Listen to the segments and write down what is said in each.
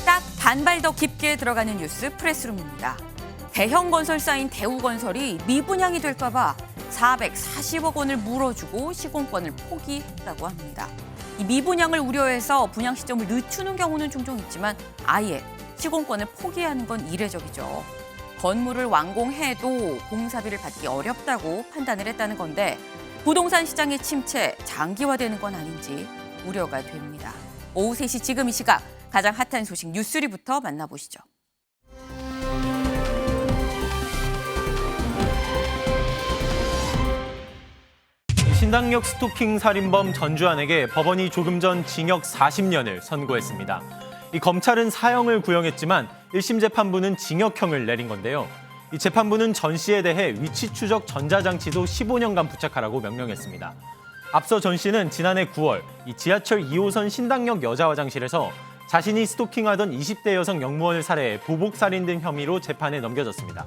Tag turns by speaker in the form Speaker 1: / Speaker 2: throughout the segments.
Speaker 1: 딱 반발 더 깊게 들어가는 뉴스 프레스룸입니다. 대형 건설사인 대우건설이 미분양이 될까 봐 440억 원을 물어주고 시공권을 포기했다고 합니다. 이 미분양을 우려해서 분양 시점을 늦추는 경우는 종종 있지만 아예 시공권을 포기하는 건 이례적이죠. 건물을 완공해도 공사비를 받기 어렵다고 판단을 했다는 건데 부동산 시장의 침체 장기화되는 건 아닌지 우려가 됩니다. 오후 3시 지금 이 시각 가장 핫한 소식 뉴스리부터 만나보시죠.
Speaker 2: 신당역 스토킹 살인범 전주환에게 법원이 조금 전 징역 40년을 선고했습니다. 이 검찰은 사형을 구형했지만 1심 재판부는 징역형을 내린 건데요. 이 재판부는 전 씨에 대해 위치 추적 전자장치도 15년간 부착하라고 명령했습니다. 앞서 전 씨는 지난해 9월 이 지하철 2호선 신당역 여자화장실에서 자신이 스토킹하던 20대 여성 영무원을 살해해 보복살인 등 혐의로 재판에 넘겨졌습니다.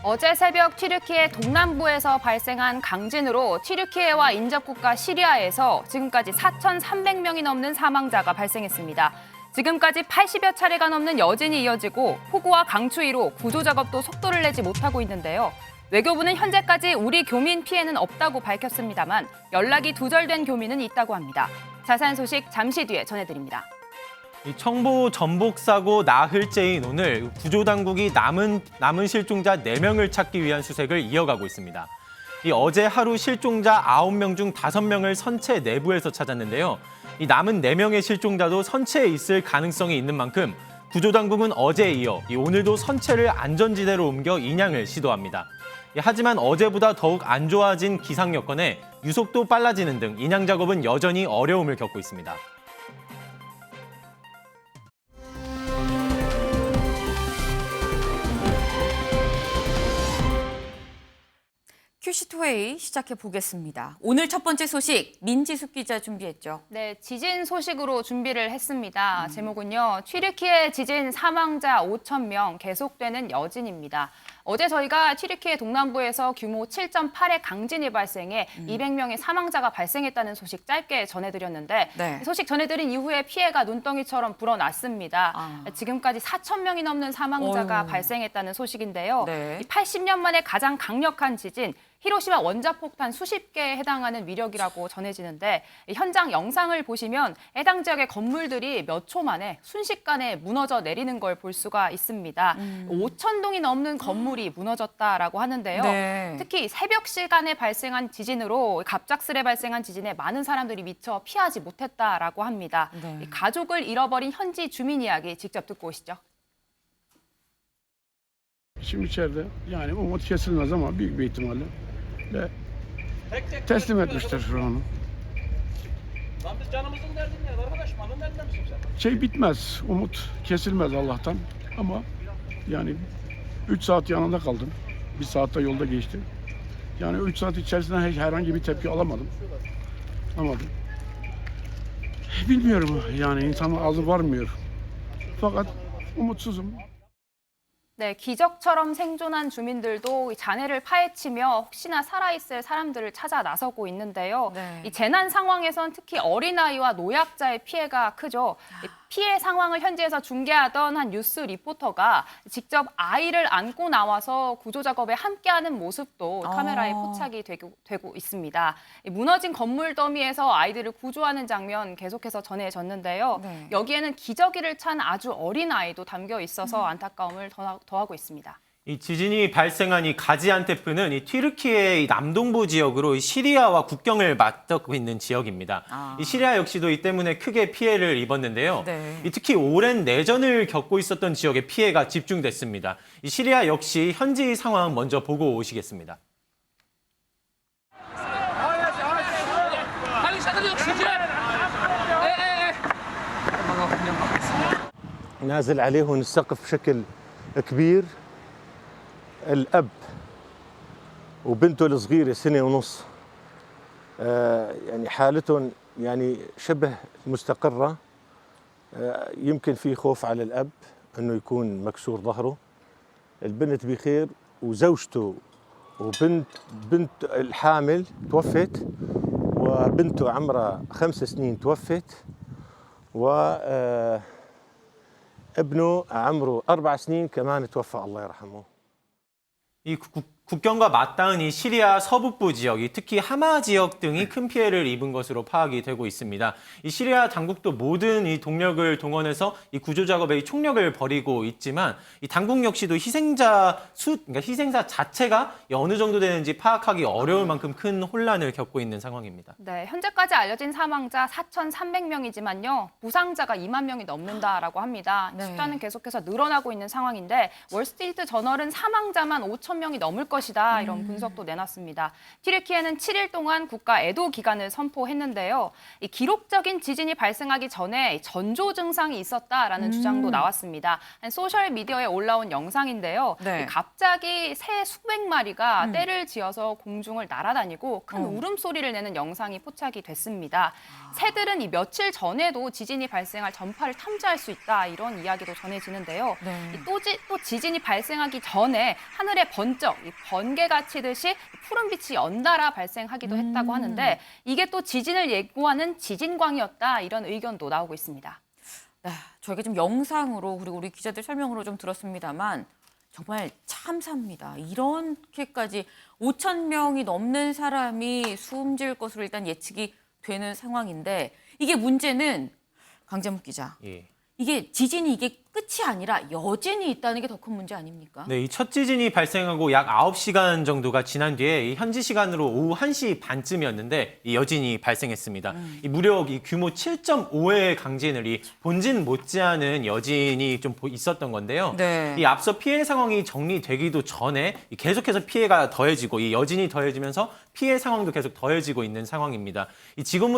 Speaker 3: 어제 새벽 튀르키예 동남부에서 발생한 강진으로 튀르키예와 인접국가 시리아에서 지금까지 4,300명이 넘는 사망자가 발생했습니다. 지금까지 80여 차례가 넘는 여진이 이어지고 폭우와 강추위로 구조 작업도 속도를 내지 못하고 있는데요. 외교부는 현재까지 우리 교민 피해는 없다고 밝혔습니다만 연락이 두절된 교민은 있다고 합니다. 자세한 소식 잠시 뒤에 전해드립니다.
Speaker 2: 이 청보 전복 사고 나흘째인 오늘 구조당국이 남은 실종자 4명을 찾기 위한 수색을 이어가고 있습니다. 이 어제 하루 실종자 9명 중 5명을 선체 내부에서 찾았는데요. 이 남은 4명의 실종자도 선체에 있을 가능성이 있는 만큼 구조당국은 어제에 이어 오늘도 선체를 안전지대로 옮겨 인양을 시도합니다. 하지만 어제보다 더욱 안 좋아진 기상 여건에 유속도 빨라지는 등 인양 작업은 여전히 어려움을 겪고 있습니다.
Speaker 1: 큐시트웨이 시작해 보겠습니다. 오늘 첫 번째 소식 민지숙 기자 준비했죠.
Speaker 3: 네, 지진 소식으로 준비를 했습니다. 제목은요, 튀르키예 지진 사망자 5,000명 계속되는 여진입니다. 어제 저희가 튀르키예 동남부에서 규모 7.8의 강진이 발생해 200명의 사망자가 발생했다는 소식 짧게 전해드렸는데
Speaker 1: 네.
Speaker 3: 소식 전해드린 이후에 피해가 눈덩이처럼 불어났습니다. 지금까지 4,000명이 넘는 사망자가 발생했다는 소식인데요.
Speaker 1: 네.
Speaker 3: 80년 만에 가장 강력한 지진, 히로시마 원자폭탄 수십 개에 해당하는 위력이라고 전해지는데 현장 영상을 보시면 해당 지역의 건물들이 몇 초 만에 순식간에 무너져 내리는 걸 볼 수가 있습니다. 5,000동이 넘는 건물이 무너졌다라고 하는데요.
Speaker 1: 네.
Speaker 3: 특히 새벽 시간에 발생한 지진으로 갑작스레 발생한 지진에 많은 사람들이 미처 피하지 못했다라고 합니다.
Speaker 1: 네.
Speaker 3: 가족을 잃어버린 현지 주민 이야기 직접 듣고 오시죠.
Speaker 4: Şimdi içeride yani umut kesilmez ama büyük bir ihtimalle ve teslim etmiştir şu an.
Speaker 5: Lan biz canımızın derdindeyiz arkadaşım. Alın derdinde misin sen?
Speaker 4: Şey bitmez, umut kesilmez Allah'tan ama yani 3 saat yanında kaldım. 1 saatte yolda geçti. Yani 3 saat içerisinde herhangi bir tepki alamadım. Bilmiyorum yani insanın ağzı varmıyor. Fakat umutsuzum.
Speaker 3: 네, 기적처럼 생존한 주민들도 잔해를 파헤치며 혹시나 살아있을 사람들을 찾아 나서고 있는데요.
Speaker 1: 네.
Speaker 3: 이 재난 상황에선 특히 어린아이와 노약자의 피해가 크죠. 이 피해 상황을 현지에서 중계하던 한 뉴스 리포터가 직접 아이를 안고 나와서 구조 작업에 함께하는 모습도 카메라에 포착이 되고 있습니다. 이 무너진 건물 더미에서 아이들을 구조하는 장면 계속해서 전해졌는데요.
Speaker 1: 네.
Speaker 3: 여기에는 기저귀를 찬 아주 어린 아이도 담겨 있어서 안타까움을 더하고 있습니다.
Speaker 2: 이 지진이 발생한 이 가지안테프는 이 튀르키예의 이 남동부 지역으로 이 시리아와 국경을 맞닿고 있는 지역입니다. 이 시리아 역시도 이 때문에 크게 피해를 입었는데요.
Speaker 1: 네.
Speaker 2: 이 특히 오랜 내전을 겪고 있었던 지역에 피해가 집중됐습니다. 이 시리아 역시 현지 상황 먼저 보고 오시겠습니다.
Speaker 6: نازل عليهم السقف بشكل كبير. الأب وبنته الصغيرة سنة ونص يعني حالتهم يعني شبه مستقرة. يمكن في خوف على الأب أنه يكون مكسور ظهره. البنت بخير وزوجته بنت الحامل توفت وبنته عمرها 5 سنين توفت وابنه عمره 4 سنين كمان توفى الله يرحمه.
Speaker 2: 이 국경과 맞닿은 이 시리아 서북부 지역, 특히 하마 지역 등이 큰 피해를 입은 것으로 파악이 되고 있습니다. 이 시리아 당국도 모든 이 동력을 동원해서 이 구조 작업에 총력을 벌이고 있지만 이 당국 역시도 그러니까 희생자 자체가 어느 정도 되는지 파악하기 어려울 만큼 큰 혼란을 겪고 있는 상황입니다.
Speaker 3: 네, 현재까지 알려진 사망자 4,300명이지만요. 부상자가 2만 명이 넘는다라고 합니다.
Speaker 1: 네.
Speaker 3: 숫자는 계속해서 늘어나고 있는 상황인데 월스트리트 저널은 사망자만 5천 명이 넘을 것이다 이런 분석도 내놨습니다. 튀르키예는 7일 동안 국가 애도 기간을 선포했는데요. 이 기록적인 지진이 발생하기 전에 전조 증상이 있었다라는 주장도 나왔습니다. 소셜 미디어에 올라온 영상인데요.
Speaker 1: 네.
Speaker 3: 갑자기 새 수백 마리가 떼를 지어서 공중을 날아다니고 큰 울음소리를 내는 영상이 포착이 됐습니다. 새들은 이 며칠 전에도 지진이 발생할 전파를 탐지할 수 있다 이런 이야기도 전해지는데요.
Speaker 1: 네.
Speaker 3: 또 지진이 발생하기 전에 하늘에 번쩍 번개가 치듯이 푸른 빛이 연달아 발생하기도 했다고 하는데 이게 또 지진을 예고하는 지진광이었다 이런 의견도 나오고 있습니다.
Speaker 1: 네, 저희가 좀 영상으로 그리고 우리 기자들 설명으로 좀 들었습니다만 정말 참사입니다. 이렇게까지 5천 명이 넘는 사람이 숨질 것으로 일단 예측이 되는 상황인데 이게 문제는 강재묵 기자.
Speaker 2: 예.
Speaker 1: 이게 지진이 이게 끝이 아니라 여진이 있다는 게 더 큰 문제 아닙니까?
Speaker 2: 네, 이 첫 지진이 발생하고 약 9시간 정도가 지난 뒤에 이 현지 시간으로 오후 1시 반쯤이었는데 이 여진이 발생했습니다. 이 무려 이 규모 7.5의 강진을 이 본진 못지않은 여진이 좀 있었던 건데요.
Speaker 1: 네.
Speaker 2: 이 앞서 피해 상황이 정리되기도 전에 계속해서 피해가 더해지고 이 여진이 더해지면서 피해 상황도 계속 더해지고 있는 상황입니다. 이 지금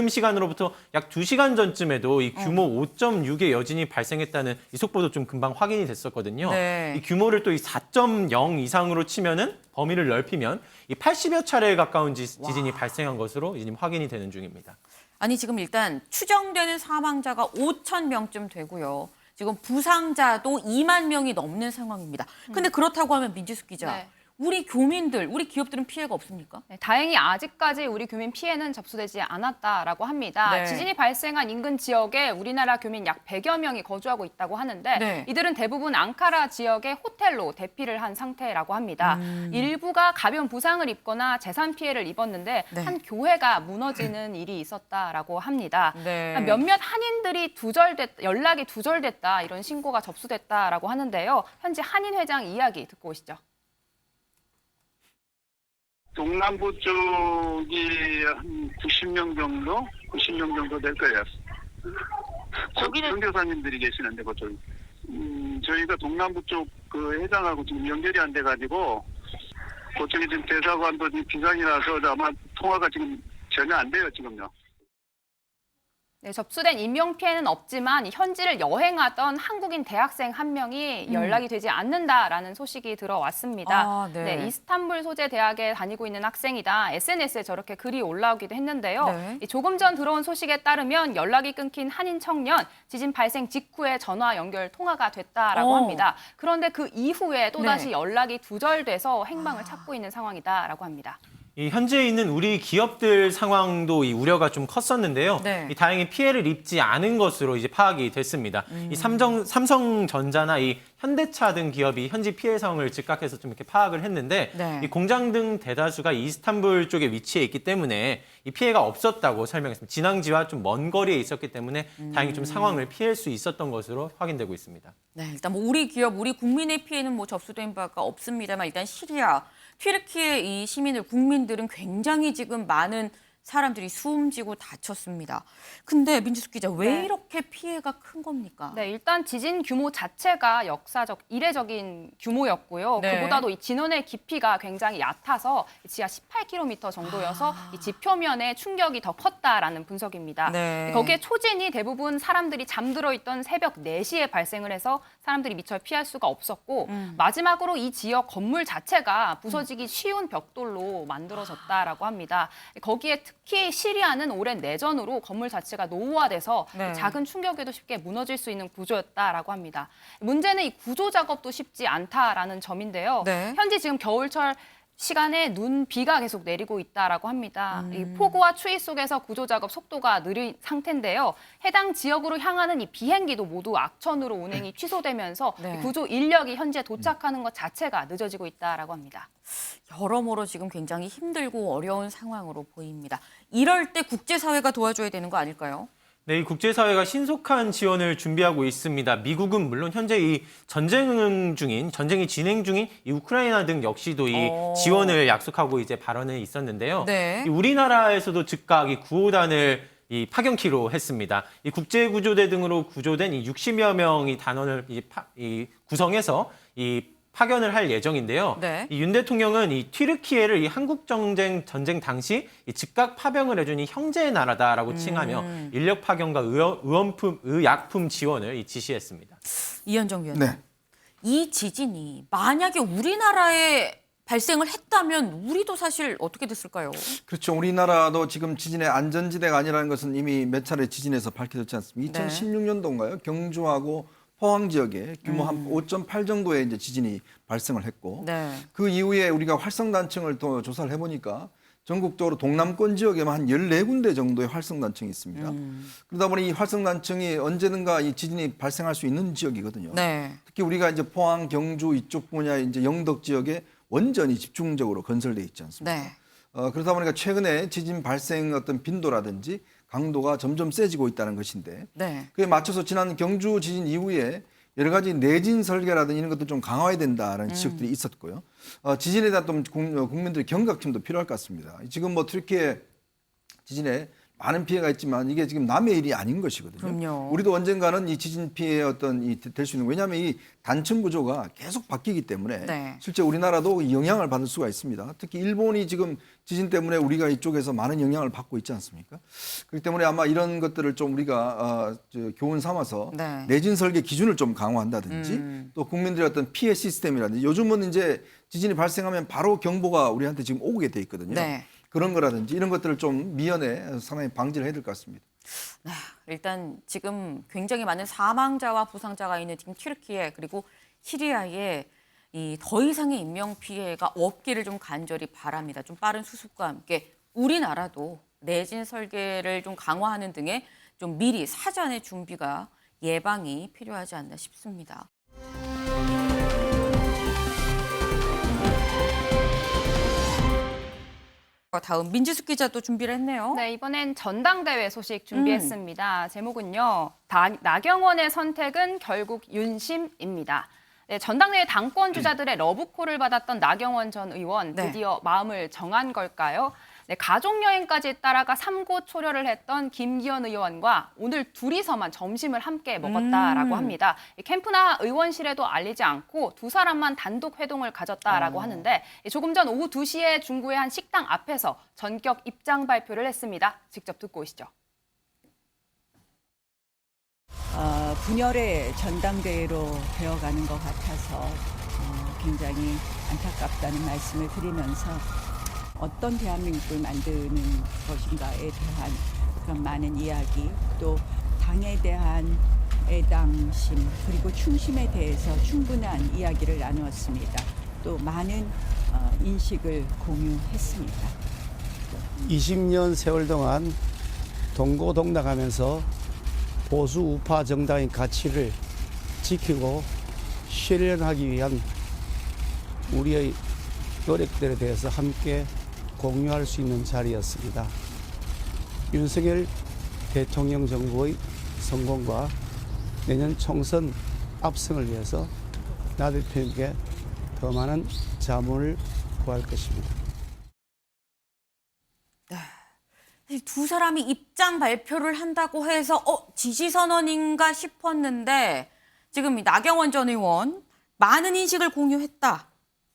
Speaker 2: 시간으로부터 약 2시간 전쯤에도 이 규모 5.6의 여진이 발생했다는 이 속보도 좀 금방 확인이 됐었거든요.
Speaker 1: 네.
Speaker 2: 이 규모를 또 이 4.0 이상으로 치면은 범위를 넓히면 이 80여 차례에 가까운 지진이 발생한 것으로 지금 확인이 되는 중입니다.
Speaker 1: 아니 지금 일단 추정되는 사망자가 5천 명쯤 되고요. 지금 부상자도 2만 명이 넘는 상황입니다. 근데 그렇다고 하면 민지숙 기자,
Speaker 3: 네.
Speaker 1: 우리 교민들, 우리 기업들은 피해가 없습니까?
Speaker 3: 네, 다행히 아직까지 우리 교민 피해는 접수되지 않았다라고 합니다.
Speaker 1: 네.
Speaker 3: 지진이 발생한 인근 지역에 우리나라 교민 약 100여 명이 거주하고 있다고 하는데
Speaker 1: 네.
Speaker 3: 이들은 대부분 앙카라 지역의 호텔로 대피를 한 상태라고 합니다. 일부가 가벼운 부상을 입거나 재산 피해를 입었는데
Speaker 1: 네.
Speaker 3: 한 교회가 무너지는 일이 있었다라고 합니다.
Speaker 1: 네.
Speaker 3: 몇몇 한인들이 연락이 두절됐다 이런 신고가 접수됐다라고 하는데요. 현지 한인 회장 이야기 듣고 오시죠.
Speaker 7: 동남부 쪽이 한 90명 정도 될 거예요.
Speaker 8: 거기는
Speaker 7: 선교사님들이 계시는데 그쪽. 저희가 동남부 쪽 그 해당하고 지금 연결이 안 돼가지고 그쪽이 지금 대사관도 지금 비상이라서 아마 통화가 지금 전혀 안 돼요 지금요.
Speaker 3: 네, 접수된 인명 피해는 없지만 현지를 여행하던 한국인 대학생 한 명이 연락이 되지 않는다라는 소식이 들어왔습니다.
Speaker 1: 아, 네.
Speaker 3: 이스탄불 소재 대학에 다니고 있는 학생이다. SNS에 저렇게 글이 올라오기도 했는데요.
Speaker 1: 네.
Speaker 3: 이 조금 전 들어온 소식에 따르면 연락이 끊긴 한인 청년, 지진 발생 직후에 전화 연결 통화가 됐다라고 합니다. 그런데 그 이후에 또다시
Speaker 1: 네.
Speaker 3: 연락이 두절돼서 행방을 찾고 있는 상황이다라고 합니다.
Speaker 2: 이 현지에 있는 우리 기업들 상황도 이 우려가 좀 컸었는데요.
Speaker 1: 네.
Speaker 2: 이 다행히 피해를 입지 않은 것으로 이제 파악이 됐습니다. 이 삼성전자나 이 현대차 등 기업이 현지 피해 상황을 즉각해서 좀 이렇게 파악을 했는데
Speaker 1: 네.
Speaker 2: 이 공장 등 대다수가 이스탄불 쪽에 위치해 있기 때문에 이 피해가 없었다고 설명했습니다. 진앙지와 좀 먼 거리에 있었기 때문에 다행히 좀 상황을 피할 수 있었던 것으로 확인되고 있습니다.
Speaker 1: 네, 일단 뭐 우리 기업, 우리 국민의 피해는 뭐 접수된 바가 없습니다만 일단 시리아, 튀르키예 이 시민들, 국민들은 굉장히 지금 많은 사람들이 숨지고 다쳤습니다. 근데 민지숙 기자, 왜
Speaker 3: 네.
Speaker 1: 이렇게 피해가 큰 겁니까?
Speaker 3: 네, 일단 지진 규모 자체가 역사적 이례적인 규모였고요.
Speaker 1: 네.
Speaker 3: 그보다도 이 진원의 깊이가 굉장히 얕아서 지하 18km 정도여서 이 지표면의 충격이 더 컸다라는 분석입니다.
Speaker 1: 네.
Speaker 3: 거기에 초진이 대부분 사람들이 잠들어 있던 새벽 4시에 발생을 해서 사람들이 미처 피할 수가 없었고 마지막으로 이 지역 건물 자체가 부서지기 쉬운 벽돌로 만들어졌다라고 합니다. 거기에 특히 시리아는 오랜 내전으로 건물 자체가 노후화돼서
Speaker 1: 네.
Speaker 3: 작은 충격에도 쉽게 무너질 수 있는 구조였다라고 합니다. 문제는 이 구조 작업도 쉽지 않다라는 점인데요.
Speaker 1: 네.
Speaker 3: 현재 지금 겨울철 시간에 비가 계속 내리고 있다라고 합니다. 이 폭우와 추위 속에서 구조 작업 속도가 느린 상태인데요. 해당 지역으로 향하는 이 비행기도 모두 악천후로 운행이 취소되면서
Speaker 1: 네.
Speaker 3: 이 구조 인력이 현재 도착하는 것 자체가 늦어지고 있다라고 합니다.
Speaker 1: 여러모로 지금 굉장히 힘들고 어려운 상황으로 보입니다. 이럴 때 국제사회가 도와줘야 되는 거 아닐까요?
Speaker 2: 네, 이 국제사회가 신속한 지원을 준비하고 있습니다. 미국은 물론 현재 이 전쟁이 진행 중인 이 우크라이나 등 역시도 이 지원을 약속하고 이제 발언에 있었는데요.
Speaker 1: 네.
Speaker 2: 이 우리나라에서도 즉각 이 구호단을 파견키로 했습니다. 이 국제구조대 등으로 구조된 이 60여 명의 단원을 구성해서 파견을 할 예정인데요.
Speaker 1: 네.
Speaker 2: 이 윤 대통령은 이 튀르키예를 이 한국 전쟁 당시 이 즉각 파병을 해준 이 형제의 나라다라고 칭하며 인력 파견과 의약품 지원을 지시했습니다.
Speaker 1: 이현정 위원님.
Speaker 9: 네.
Speaker 1: 이 지진이 만약에 우리나라에 발생을 했다면 우리도 사실 어떻게 됐을까요?
Speaker 9: 그렇죠. 우리나라도 지금 지진의 안전지대가 아니라는 것은 이미 몇 차례 지진에서 밝혀졌지 않습니까?
Speaker 1: 네.
Speaker 9: 2016년도인가요? 경주하고 포항 지역에 규모 한 5.8 정도의 이제 지진이 발생을 했고
Speaker 1: 네.
Speaker 9: 그 이후에 우리가 활성단층을 또 조사를 해보니까 전국적으로 동남권 지역에만 한 14군데 정도의 활성단층이 있습니다. 그러다 보니 이 활성단층이 언제든가 이 지진이 발생할 수 있는 지역이거든요.
Speaker 1: 네.
Speaker 9: 특히 우리가 이제 포항, 경주 이쪽 분야의 이제 영덕 지역에 원전이 집중적으로 건설돼 있지 않습니까?
Speaker 1: 네.
Speaker 9: 그러다 보니까 최근에 지진 발생 어떤 빈도라든지 강도가 점점 세지고 있다는 것인데
Speaker 1: 네.
Speaker 9: 그에 맞춰서 지난 경주 지진 이후에 여러 가지 내진 설계라든지 이런 것도 좀 강화해야 된다라는 지적들이 있었고요. 지진에 대한 좀 국민들의 경각심도 필요할 것 같습니다. 지금 뭐 튀르키예 지진에 많은 피해가 있지만 이게 지금 남의 일이 아닌 것이거든요.
Speaker 1: 그럼요.
Speaker 9: 우리도 언젠가는 이 지진 피해의 어떤 될 수 있는 왜냐하면 이 단층 구조가 계속 바뀌기 때문에
Speaker 1: 네.
Speaker 9: 실제 우리나라도 영향을 받을 수가 있습니다. 특히 일본이 지금 지진 때문에 우리가 이쪽에서 많은 영향을 받고 있지 않습니까? 그렇기 때문에 아마 이런 것들을 좀 우리가 교훈 삼아서
Speaker 1: 네.
Speaker 9: 내진 설계 기준을 좀 강화한다든지 또 국민들의 어떤 피해 시스템이라든지 요즘은 이제 지진이 발생하면 바로 경보가 우리한테 지금 오게 돼 있거든요.
Speaker 1: 네.
Speaker 9: 그런 거라든지 이런 것들을 좀 미연에 상당히 방지를 해야 될 것 같습니다.
Speaker 1: 일단 지금 굉장히 많은 사망자와 부상자가 있는 지금 튀르키예 그리고 시리아에 더 이상의 인명 피해가 없기를 좀 간절히 바랍니다. 좀 빠른 수습과 함께 우리나라도 내진 설계를 좀 강화하는 등의 좀 미리 사전의 준비가 예방이 필요하지 않나 싶습니다. 다음 민지숙 기자 또 준비를 했네요.
Speaker 3: 네, 이번엔 전당대회 소식 준비했습니다. 제목은요. 나경원의 선택은 결국 윤심입니다. 네, 전당대회 당권 주자들의 러브콜을 받았던 나경원 전 의원 드디어 마음을 정한 걸까요? 네, 가족여행까지 따라가 3고 초려를 했던 김기현 의원과 오늘 둘이서만 점심을 함께 먹었다라고 합니다. 캠프나 의원실에도 알리지 않고 두 사람만 단독 회동을 가졌다라고 하는데 조금 전 오후 2시에 중구의 한 식당 앞에서 전격 입장 발표를 했습니다. 직접 듣고 오시죠.
Speaker 10: 분열의 전당대회로 되어가는 것 같아서 굉장히 안타깝다는 말씀을 드리면서 어떤 대한민국을 만드는 것인가에 대한 그런 많은 이야기, 또 당에 대한 애당심 그리고 충심에 대해서 충분한 이야기를 나누었습니다. 또 많은 인식을 공유했습니다.
Speaker 11: 20년 세월 동안 동고동락하면서 보수 우파 정당의 가치를 지키고 실현하기 위한 우리의 노력들에 대해서 함께 공유할 수 있는 자리였습니다. 윤석열 대통령 정부의 성공과 내년 총선 압승을 위해서 나 대표에게 더 많은 자문을 구할 것입니다.
Speaker 1: 두 사람이 입장 발표를 한다고 해서 지지 선언인가 싶었는데 지금 나경원 전 의원 많은 인식을 공유했다.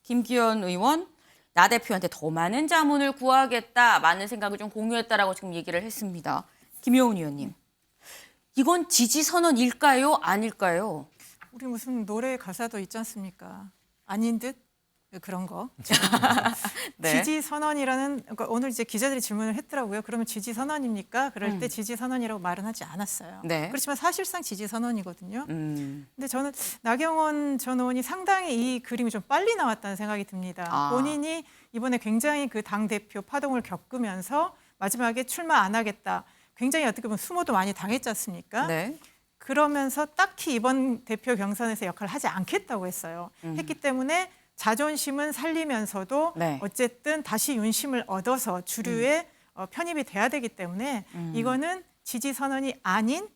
Speaker 1: 김기현 의원 나 대표한테 더 많은 자문을 구하겠다. 많은 생각을 좀 공유했다라고 지금 얘기를 했습니다. 김효은 의원님. 이건 지지 선언일까요? 아닐까요?
Speaker 12: 우리 무슨 노래 가사도 있지 않습니까? 아닌 듯 그런 거.
Speaker 1: 네.
Speaker 12: 지지 선언이라는 그러니까 오늘 이제 기자들이 질문을 했더라고요. 그러면 지지 선언입니까? 그럴 때 지지 선언이라고 말은 하지 않았어요.
Speaker 1: 네.
Speaker 12: 그렇지만 사실상 지지 선언이거든요.
Speaker 1: 음.
Speaker 12: 근데 저는 나경원 전 의원이 상당히 이 그림이 좀 빨리 나왔다는 생각이 듭니다.
Speaker 1: 아.
Speaker 12: 본인이 이번에 굉장히 그 당대표 파동을 겪으면서 마지막에 출마 안 하겠다. 굉장히 어떻게 보면 수모도 많이 당했지 않습니까?
Speaker 1: 네.
Speaker 12: 그러면서 딱히 이번 대표 경선에서 역할을 하지 않겠다고 했어요. 했기 때문에 자존심은 살리면서도
Speaker 1: 네.
Speaker 12: 어쨌든 다시 윤심을 얻어서 주류에 편입이 돼야 되기 때문에 이거는 지지 선언이 아닌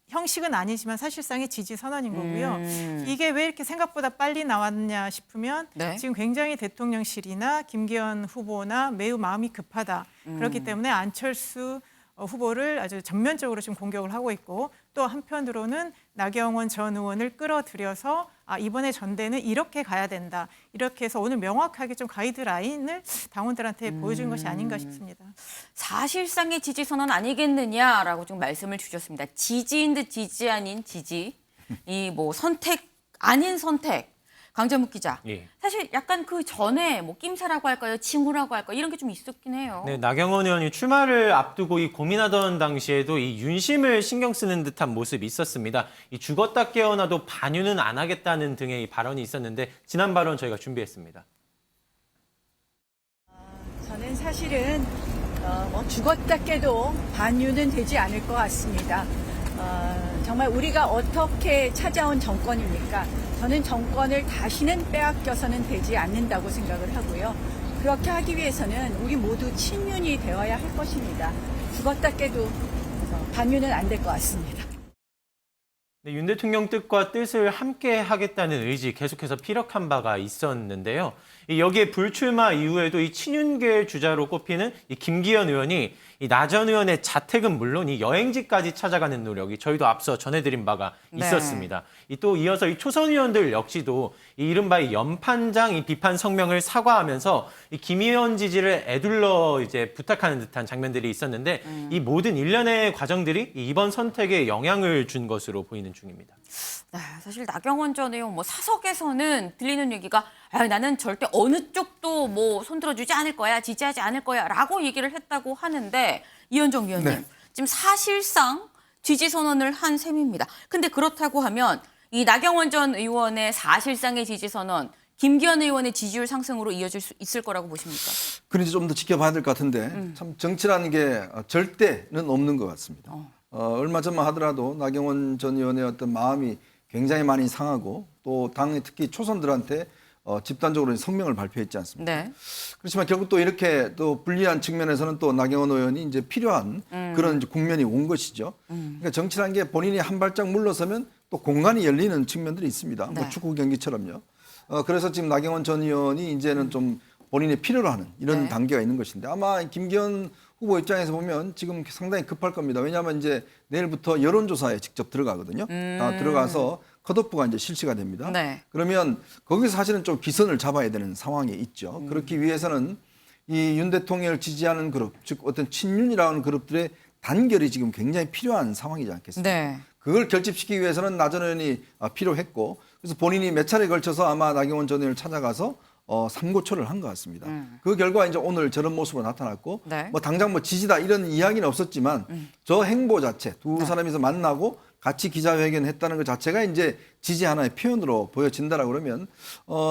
Speaker 12: 형식은 아니지만 사실상의 지지 선언인 거고요. 이게 왜 이렇게 생각보다 빨리 나왔냐 싶으면
Speaker 1: 네.
Speaker 12: 지금 굉장히 대통령실이나 김기현 후보나 매우 마음이 급하다. 그렇기 때문에 안철수 후보를 아주 전면적으로 지금 공격을 하고 있고 또 한편으로는 나경원 전 의원을 끌어들여서 이번에 전대는 이렇게 가야 된다. 이렇게 해서 오늘 명확하게 좀 가이드라인을 당원들한테 보여준 것이 아닌가 싶습니다.
Speaker 1: 사실상의 지지 선언 아니겠느냐라고 좀 말씀을 주셨습니다. 지지인 듯 지지 아닌 지지. 이 뭐 선택 아닌 선택. 강재묵 기자.
Speaker 2: 예.
Speaker 1: 사실 약간 그 전에 뭐 낌새라고 할까요? 징후라고 할까요? 이런 게 좀 있었긴 해요.
Speaker 2: 네, 나경원 의원이 출마를 앞두고 이 고민하던 당시에도 이 윤심을 신경 쓰는 듯한 모습이 있었습니다. 이 죽었다 깨어나도 반윤은 안 하겠다는 등의 이 발언이 있었는데 지난 발언 저희가 준비했습니다.
Speaker 10: 저는 사실은 뭐 죽었다 깨도 반유는 되지 않을 것 같습니다. 정말 우리가 어떻게 찾아온 정권입니까? 저는 정권을 다시는 빼앗겨서는 되지 않는다고 생각을 하고요. 그렇게 하기 위해서는 우리 모두 친윤이 되어야 할 것입니다. 죽었다 깨도 반유는 안 될 것 같습니다.
Speaker 2: 네, 윤 대통령 뜻과 뜻을 함께 하겠다는 의지 계속해서 피력한 바가 있었는데요. 여기에 불출마 이후에도 이 친윤계 주자로 꼽히는 이 김기현 의원이 이 나 전 의원의 자택은 물론 이 여행지까지 찾아가는 노력이 저희도 앞서 전해드린 바가 있었습니다. 또 이어서 이 초선 의원들 역시도 이 이른바 이 연판장 이 비판 성명을 사과하면서 이 김 의원 지지를 에둘러 이제 부탁하는 듯한 장면들이 있었는데 이 모든 일련의 과정들이 이번 선택에 영향을 준 것으로 보이는 중입니다.
Speaker 1: 네, 사실 나경원 전 의원 뭐 사석에서는 들리는 얘기가 나는 절대 어느 쪽도 뭐 손들어주지 않을 거야, 지지하지 않을 거야라고 얘기를 했다고 하는데 이현정 위원님
Speaker 9: 네.
Speaker 1: 지금 사실상 지지 선언을 한 셈입니다. 근데 그렇다고 하면 이 나경원 전 의원의 사실상의 지지 선언, 김기현 의원의 지지율 상승으로 이어질 수 있을 거라고 보십니까?
Speaker 9: 그런지 좀 더 지켜봐야 될 것 같은데 참 정치라는 게 절대는 없는 것 같습니다. 얼마 전만 하더라도 나경원 전 의원의 어떤 마음이 굉장히 많이 상하고 또 당의 특히 초선들한테 집단적으로 성명을 발표했지 않습니까?
Speaker 1: 네.
Speaker 9: 그렇지만 결국 또 이렇게 또 불리한 측면에서는 또 나경원 의원이 이제 필요한 그런 이제 국면이 온 것이죠. 그러니까 정치라는 게 본인이 한 발짝 물러서면 또 공간이 열리는 측면들이 있습니다.
Speaker 1: 네.
Speaker 9: 뭐 축구 경기처럼요. 그래서 지금 나경원 전 의원이 이제는 좀 본인이 필요로 하는 이런
Speaker 1: 네.
Speaker 9: 단계가 있는 것인데 아마 김기현 후보 입장에서 보면 지금 상당히 급할 겁니다. 왜냐하면 이제 내일부터 여론조사에 직접 들어가거든요. 들어가서 컷오프가 이제 실시가 됩니다.
Speaker 1: 네.
Speaker 9: 그러면 거기서 사실은 좀 기선을 잡아야 되는 상황에 있죠. 그렇기 위해서는 이 윤 대통령을 지지하는 그룹, 즉 어떤 친윤이라는 그룹들의 단결이 지금 굉장히 필요한 상황이지 않겠습니까?
Speaker 1: 네.
Speaker 9: 그걸 결집시키기 위해서는 나 전 의원이 필요했고 그래서 본인이 몇 차례 걸쳐서 아마 나경원 전 의원을 찾아가서 삼고초를 한 것 같습니다. 그 결과 이제 오늘 저런 모습으로 나타났고
Speaker 1: 네.
Speaker 9: 뭐 당장 뭐 지지다 이런 이야기는 없었지만 저 행보 자체 두 사람이서 만나고 같이 기자회견했다는 것 자체가 이제 지지 하나의 표현으로 보여진다라고 그러면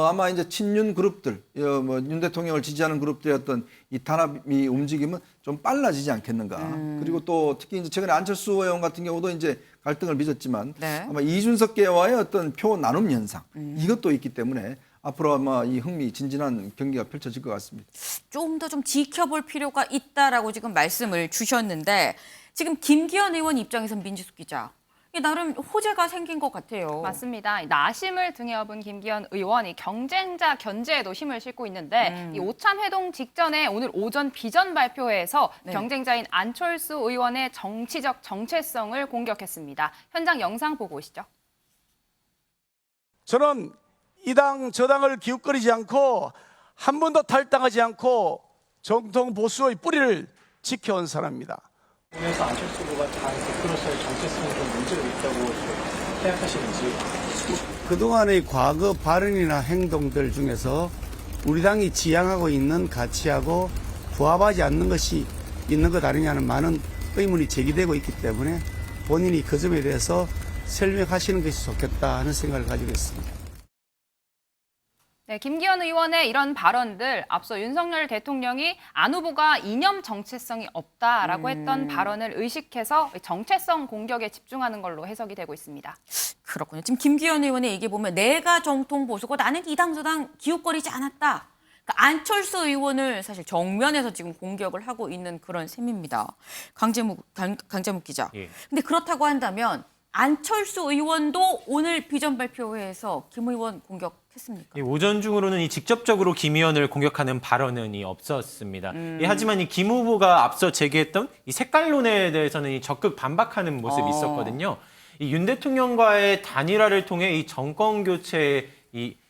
Speaker 9: 아마 이제 친윤 그룹들, 뭐 윤 대통령을 지지하는 그룹들의 어떤 이 단합이 움직임은 좀 빨라지지 않겠는가. 그리고 또 특히 이제 최근에 안철수 의원 같은 경우도 이제 갈등을 빚었지만
Speaker 1: 네.
Speaker 9: 아마 이준석계와의 어떤 표 나눔 현상 이것도 있기 때문에 앞으로 아마 이 흥미진진한 경기가 펼쳐질 것 같습니다.
Speaker 1: 좀 더 좀 지켜볼 필요가 있다라고 지금 말씀을 주셨는데 지금 김기현 의원 입장에선 민지숙 기자 이게 나름 호재가 생긴 것 같아요.
Speaker 3: 맞습니다. 나심을 등에 업은 김기현 의원이 경쟁자 견제에도 힘을 싣고 있는데 이 오찬 회동 직전에 오늘 오전 비전 발표회에서
Speaker 1: 네.
Speaker 3: 경쟁자인 안철수 의원의 정치적 정체성을 공격했습니다. 현장 영상 보고 오시죠.
Speaker 11: 저는 이 당 저 당을 기웃거리지 않고 한 번도 탈당하지 않고 정통 보수의 뿌리를 지켜온 사람입니다.
Speaker 5: 보면서 안철수 후보가 당 대표로서의 정체성이 좀 문제가 있다고 생각하시는지.
Speaker 13: 그동안의 과거 발언이나 행동들 중에서 우리 당이 지향하고 있는 가치하고 부합하지 않는 것이 있는 것 아니냐는 많은 의문이 제기되고 있기 때문에 본인이 그 점에 대해서 설명하시는 것이 좋겠다 하는 생각을 가지고 있습니다.
Speaker 3: 네, 김기현 의원의 이런 발언들, 앞서 윤석열 대통령이 안 후보가 이념 정체성이 없다라고 했던 발언을 의식해서 정체성 공격에 집중하는 걸로 해석이 되고 있습니다.
Speaker 1: 그렇군요. 지금 김기현 의원의 얘기 보면 내가 정통 보수고 나는 이 당 저 당 기웃거리지 않았다. 그러니까 안철수 의원을 사실 정면에서 지금 공격을 하고 있는 그런 셈입니다. 강재묵 기자.
Speaker 2: 예.
Speaker 1: 근데 그렇다고 한다면 안철수 의원도 오늘 비전 발표회에서 김 의원 공격했습니까?
Speaker 2: 오전 중으로는 직접적으로 김 의원을 공격하는 발언은 없었습니다. 하지만 김 후보가 앞서 제기했던 이 색깔론에 대해서는 적극 반박하는 모습이 있었거든요. 윤 대통령과의 단일화를 통해 이 정권 교체에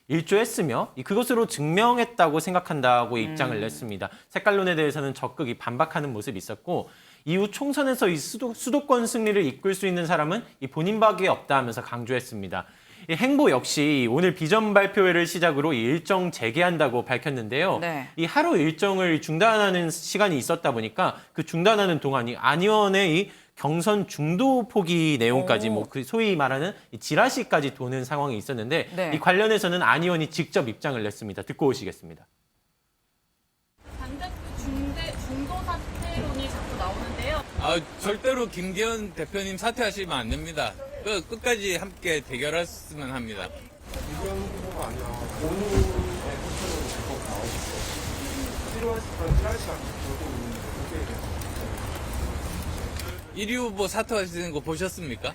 Speaker 2: 일조했으며 그것으로 증명했다고 생각한다고 입장을 냈습니다. 색깔론에 대해서는 적극 반박하는 모습이 있었고 이후 총선에서 이 수도권 승리를 이끌 수 있는 사람은 본인밖에 없다 하면서 강조했습니다. 이 행보 역시 오늘 비전 발표회를 시작으로 일정 재개한다고 밝혔는데요.
Speaker 1: 네.
Speaker 2: 이 하루 일정을 중단하는 시간이 있었다 보니까 그 중단하는 동안 안 의원의 이 경선 중도 포기 내용까지 그 소위 말하는 지라시까지 도는 상황이 있었는데
Speaker 1: 네.
Speaker 2: 이 관련해서는 안 의원이 직접 입장을 냈습니다. 듣고 오시겠습니다.
Speaker 14: 당대표 중도 사퇴론이 자꾸 나오는데요.
Speaker 15: 절대로 김기현 대표님 사퇴하시면 안 됩니다. 끝까지 함께 대결했으면 합니다.
Speaker 6: 김기현 후보가 아니라 오늘의 후보는 꼭 나오겠어요. 필요하시면 지라시랑 저도 있는데
Speaker 15: 1위 후보 사퇴하시는 거 보셨습니까?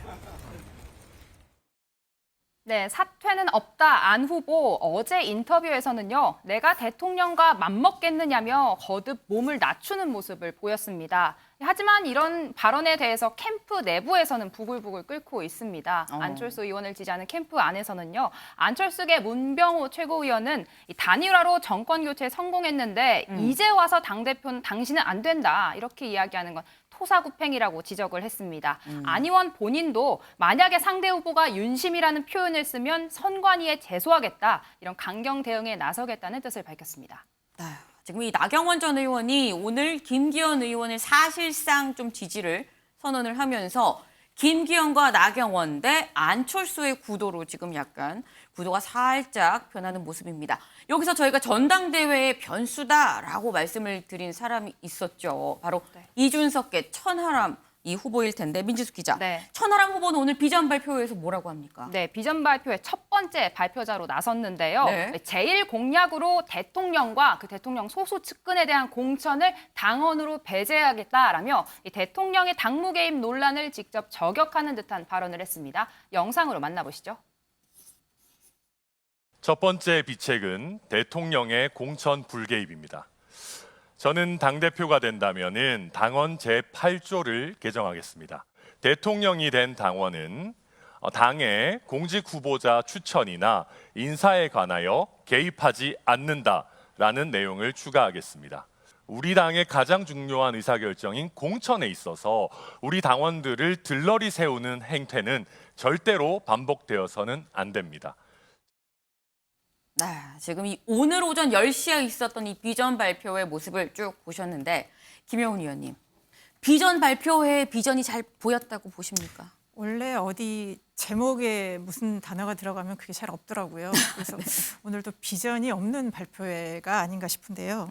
Speaker 3: 네, 사퇴는 없다. 안 후보 어제 인터뷰에서는요. 내가 대통령과 맞먹겠느냐며 거듭 몸을 낮추는 모습을 보였습니다. 하지만 이런 발언에 대해서 캠프 내부에서는 부글부글 끓고 있습니다. 안철수 의원을 지지하는 캠프 안에서는요. 안철수계 문병호 최고위원은 단일화로 정권 교체에 성공했는데 이제 와서 당대표는 당신은 안 된다. 이렇게 이야기하는 건 토사구팽이라고 지적을 했습니다. 안 의원 본인도 만약에 상대 후보가 윤심이라는 표현을 쓰면 선관위에 제소하겠다. 이런 강경 대응에 나서겠다는 뜻을 밝혔습니다.
Speaker 1: 지금 이 나경원 전 의원이 오늘 김기현 의원을 사실상 좀 지지를 선언을 하면서 김기현과 나경원 대 안철수의 구도로 지금 약간 구도가 살짝 변하는 모습입니다. 여기서 저희가 전당대회의 변수다라고 말씀을 드린 사람이 있었죠. 바로 이준석계 천하람 이 후보일 텐데 민지숙 기자.
Speaker 3: 네.
Speaker 1: 천하람 후보는 오늘 비전 발표회에서 뭐라고 합니까?
Speaker 3: 네, 비전 발표회 첫 번째 발표자로 나섰는데요.
Speaker 1: 네.
Speaker 3: 제일 공약으로 대통령과 그 대통령 소수 측근에 대한 공천을 당원으로 배제하겠다라며 이 대통령의 당무 개입 논란을 직접 저격하는 듯한 발언을 했습니다. 영상으로 만나보시죠.
Speaker 16: 첫 번째 비책은 대통령의 공천 불개입입니다. 저는 당대표가 된다면은 당원 제8조를 개정하겠습니다. 대통령이 된 당원은 당의 공직 후보자 추천이나 인사에 관하여 개입하지 않는다라는 내용을 추가하겠습니다. 우리 당의 가장 중요한 의사결정인 공천에 있어서 우리 당원들을 들러리 세우는 행태는 절대로 반복되어서는 안 됩니다.
Speaker 1: 네, 지금 오늘 오전 10시에 있었던 이 비전 발표회 모습을 쭉 보셨는데 김영훈 의원님, 비전 발표회에 비전이 잘 보였다고 보십니까?
Speaker 12: 원래 어디 제목에 무슨 단어가 들어가면 그게 잘 없더라고요. 그래서 오늘도 비전이 없는 발표회가 아닌가 싶은데요.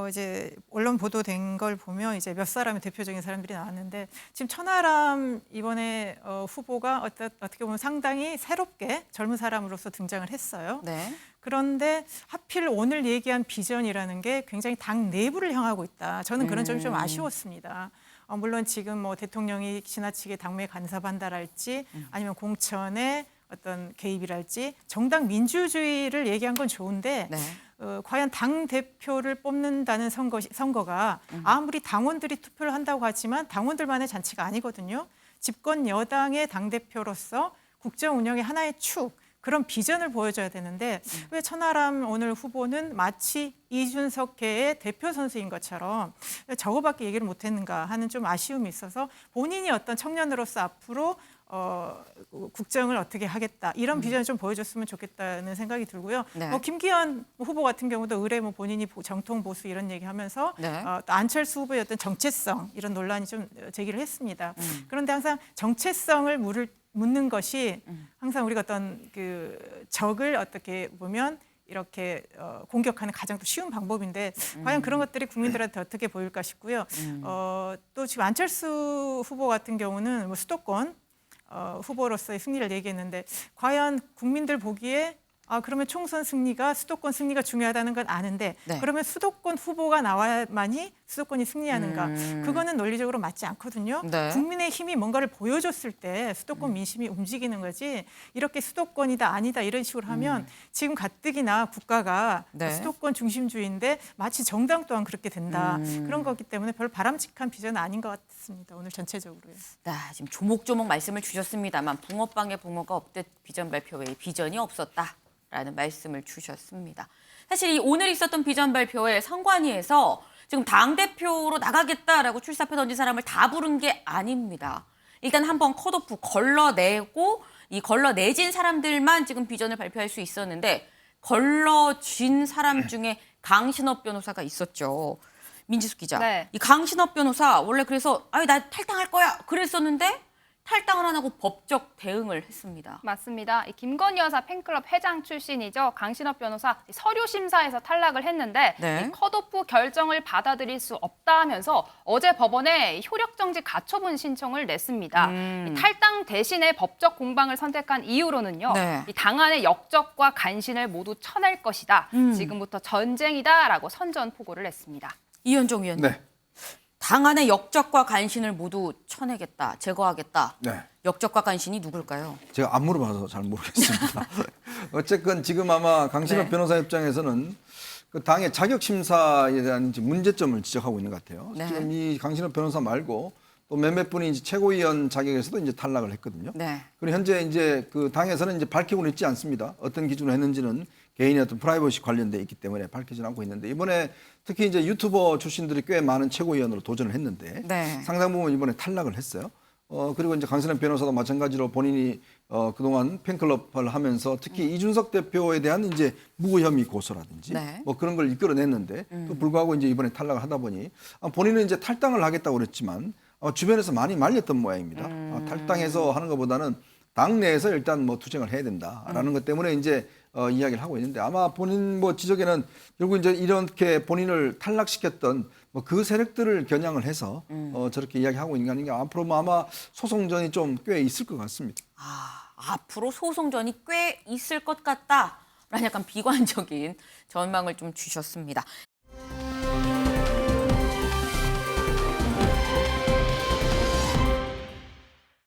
Speaker 12: 이제 언론 보도된 걸 보면 이제 몇 사람의 대표적인 사람들이 나왔는데 지금 천하람 이번에 후보가 어떻게 보면 상당히 새롭게 젊은 사람으로서 등장을 했어요.
Speaker 1: 네.
Speaker 12: 그런데 하필 오늘 얘기한 비전이라는 게 굉장히 당 내부를 향하고 있다. 저는 그런 점이 좀 아쉬웠습니다. 물론 지금 뭐 대통령이 지나치게 당무에 간섭한다랄지 아니면 공천에 어떤 개입이랄지 정당 민주주의를 얘기한 건 좋은데
Speaker 1: 네.
Speaker 12: 과연 당 대표를 뽑는다는 선거가 아무리 당원들이 투표를 한다고 하지만 당원들만의 잔치가 아니거든요. 집권 여당의 당 대표로서 국정 운영의 하나의 축 그런 비전을 보여줘야 되는데 왜 천하람 오늘 후보는 마치 이준석계의 대표 선수인 것처럼 저거밖에 얘기를 못했는가 하는 좀 아쉬움이 있어서 본인이 어떤 청년으로서 앞으로 국정을 어떻게 하겠다 이런 비전을 좀 보여줬으면 좋겠다는 생각이 들고요.
Speaker 1: 네.
Speaker 12: 김기현 후보 같은 경우도 의뢰 본인이 정통 보수 이런 얘기하면서
Speaker 1: 네.
Speaker 12: 또 안철수 후보의 어떤 정체성 이런 논란이 좀 제기를 했습니다. 그런데 항상 정체성을 묻는 것이 항상 우리가 어떤 그 적을 어떻게 보면 이렇게 공격하는 가장 또 쉬운 방법인데 과연 그런 것들이 국민들한테 어떻게 보일까 싶고요. 또 지금 안철수 후보 같은 경우는 뭐 수도권 후보로서의 승리를 얘기했는데 과연 국민들 보기에 그러면 총선 승리가 수도권 승리가 중요하다는 건 아는데
Speaker 1: 네.
Speaker 12: 그러면 수도권 후보가 나와야만이 수도권이 승리하는가? 그거는 논리적으로 맞지 않거든요.
Speaker 1: 네.
Speaker 12: 국민의힘이 뭔가를 보여줬을 때 수도권 민심이 움직이는 거지 이렇게 수도권이다 아니다 이런 식으로 하면 지금 가뜩이나 국가가
Speaker 1: 네.
Speaker 12: 수도권 중심주의인데 마치 정당 또한 그렇게 된다. 그런 거기 때문에 별로 바람직한 비전은 아닌 것 같습니다. 오늘 전체적으로요.
Speaker 1: 지금 조목조목 말씀을 주셨습니다만 붕어빵에 붕어가 없듯 비전 발표회에 비전이 없었다라는 말씀을 주셨습니다. 사실 이 오늘 있었던 비전 발표회 선관위에서 지금 당대표로 나가겠다라고 출사표 던진 사람을 다 부른 게 아닙니다. 일단 한번 컷오프 걸러내고 이 걸러내진 사람들만 지금 비전을 발표할 수 있었는데 걸러진 사람 중에 강신업 변호사가 있었죠. 민지숙 기자.
Speaker 3: 네.
Speaker 1: 이 강신업 변호사 원래 그래서 나 탈당할 거야 그랬었는데 탈당을 안 하고 법적 대응을 했습니다.
Speaker 3: 맞습니다. 이 김건희 여사 팬클럽 회장 출신이죠. 강신업 변호사 서류 심사에서 탈락을 했는데
Speaker 1: 네.
Speaker 3: 이 컷오프 결정을 받아들일 수 없다 하면서 어제 법원에 효력정지 가처분 신청을 냈습니다. 이 탈당 대신에 법적 공방을 선택한 이유로는요.
Speaker 1: 네.
Speaker 3: 이 당안의 역적과 간신을 모두 쳐낼 것이다. 지금부터 전쟁이다라고 선전포고를 했습니다.
Speaker 1: 이현종 위원님.
Speaker 9: 네.
Speaker 1: 당안의 역적과 간신을 모두 쳐내겠다, 제거하겠다.
Speaker 9: 네.
Speaker 1: 역적과 간신이 누굴까요?
Speaker 9: 제가 안 물어봐서 잘 모르겠습니다. 어쨌건 지금 아마 강신업
Speaker 1: 네.
Speaker 9: 변호사 입장에서는 그 당의 자격 심사에 대한 이제 문제점을 지적하고 있는 것 같아요.
Speaker 1: 네.
Speaker 9: 지금 이 강신업 변호사 말고 또 몇몇 분이 이제 최고위원 자격에서도 이제 탈락을 했거든요.
Speaker 1: 네.
Speaker 9: 그리고 현재 이제 그 당에서는 이제 밝히고는 있지 않습니다. 어떤 기준으로 했는지는 개인의 어떤 프라이버시 관련돼 있기 때문에 밝히지 않고 있는데 이번에 특히 이제 유튜버 출신들이 꽤 많은 최고위원으로 도전을 했는데
Speaker 1: 네.
Speaker 9: 상당 부분 이번에 탈락을 했어요. 그리고 이제 강신업 변호사도 마찬가지로 본인이 그동안 팬클럽을 하면서 특히 이준석 대표에 대한 이제 무혐의 고소라든지
Speaker 1: 네.
Speaker 9: 뭐 그런 걸 이끌어냈는데 또 불구하고 이제 이번에 탈락을 하다 보니 본인은 이제 탈당을 하겠다고 그랬지만 주변에서 많이 말렸던 모양입니다. 탈당해서 하는 것보다는 당 내에서 일단 뭐 투쟁을 해야 된다라는 것 때문에 이제 이야기를 하고 있는데 아마 본인 뭐 지적에는 결국 이제 이렇게 본인을 탈락시켰던 뭐 그 세력들을 겨냥을 해서 저렇게 이야기하고 있는 게 아닌가. 앞으로 뭐 아마 소송전이 좀 꽤 있을 것 같습니다.
Speaker 1: 앞으로 소송전이 꽤 있을 것 같다라는 약간 비관적인 전망을 좀 주셨습니다.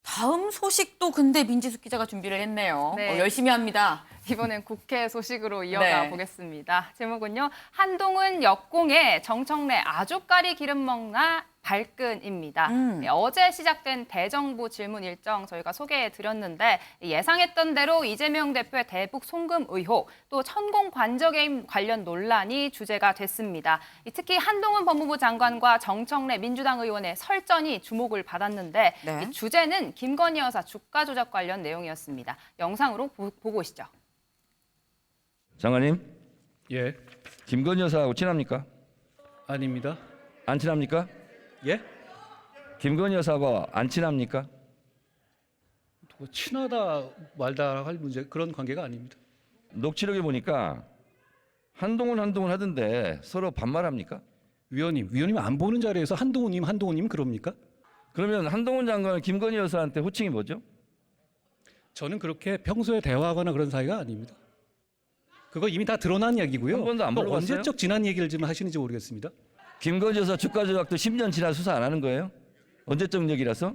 Speaker 1: 다음 소식도 근데 민지숙 기자가 준비를 했네요.
Speaker 3: 네.
Speaker 1: 열심히 합니다.
Speaker 3: 이번엔 국회 소식으로 이어가
Speaker 1: 네.
Speaker 3: 보겠습니다. 제목은요. 한동훈 역공에 정청래 아주까리 기름 먹나 발끈입니다. 네, 어제 시작된 대정부 질문 일정 저희가 소개해드렸는데 예상했던 대로 이재명 대표의 대북 송금 의혹 또 천공 관저게임 관련 논란이 주제가 됐습니다. 특히 한동훈 법무부 장관과 정청래 민주당 의원의 설전이 주목을 받았는데
Speaker 1: 네.
Speaker 3: 이 주제는 김건희 여사 주가 조작 관련 내용이었습니다. 영상으로 보고 오시죠.
Speaker 17: 장관님,
Speaker 5: 예,
Speaker 17: 김건희 여사하고 친합니까?
Speaker 5: 아닙니다.
Speaker 17: 안 친합니까?
Speaker 5: 예?
Speaker 17: 김건희 여사하고 안 친합니까?
Speaker 5: 뭐 친하다 말다 할 문제 그런 관계가 아닙니다.
Speaker 17: 녹취록에 보니까 한동훈 하던데 서로 반말합니까?
Speaker 5: 위원님 안 보는 자리에서 한동훈님 그럽니까?
Speaker 17: 그러면 한동훈 장관은 김건희 여사한테 호칭이 뭐죠?
Speaker 5: 저는 그렇게 평소에 대화하거나 그런 사이가 아닙니다. 그거 이미 다 드러난 얘기고요.
Speaker 17: 한 번도 안
Speaker 5: 또
Speaker 17: 물어봤어요?
Speaker 5: 언제적 지난 얘기를 좀 하시는지 모르겠습니다.
Speaker 17: 김건희 여사 주가 조작도 10년 지나 수사 안 하는 거예요? 언제적 얘기라서?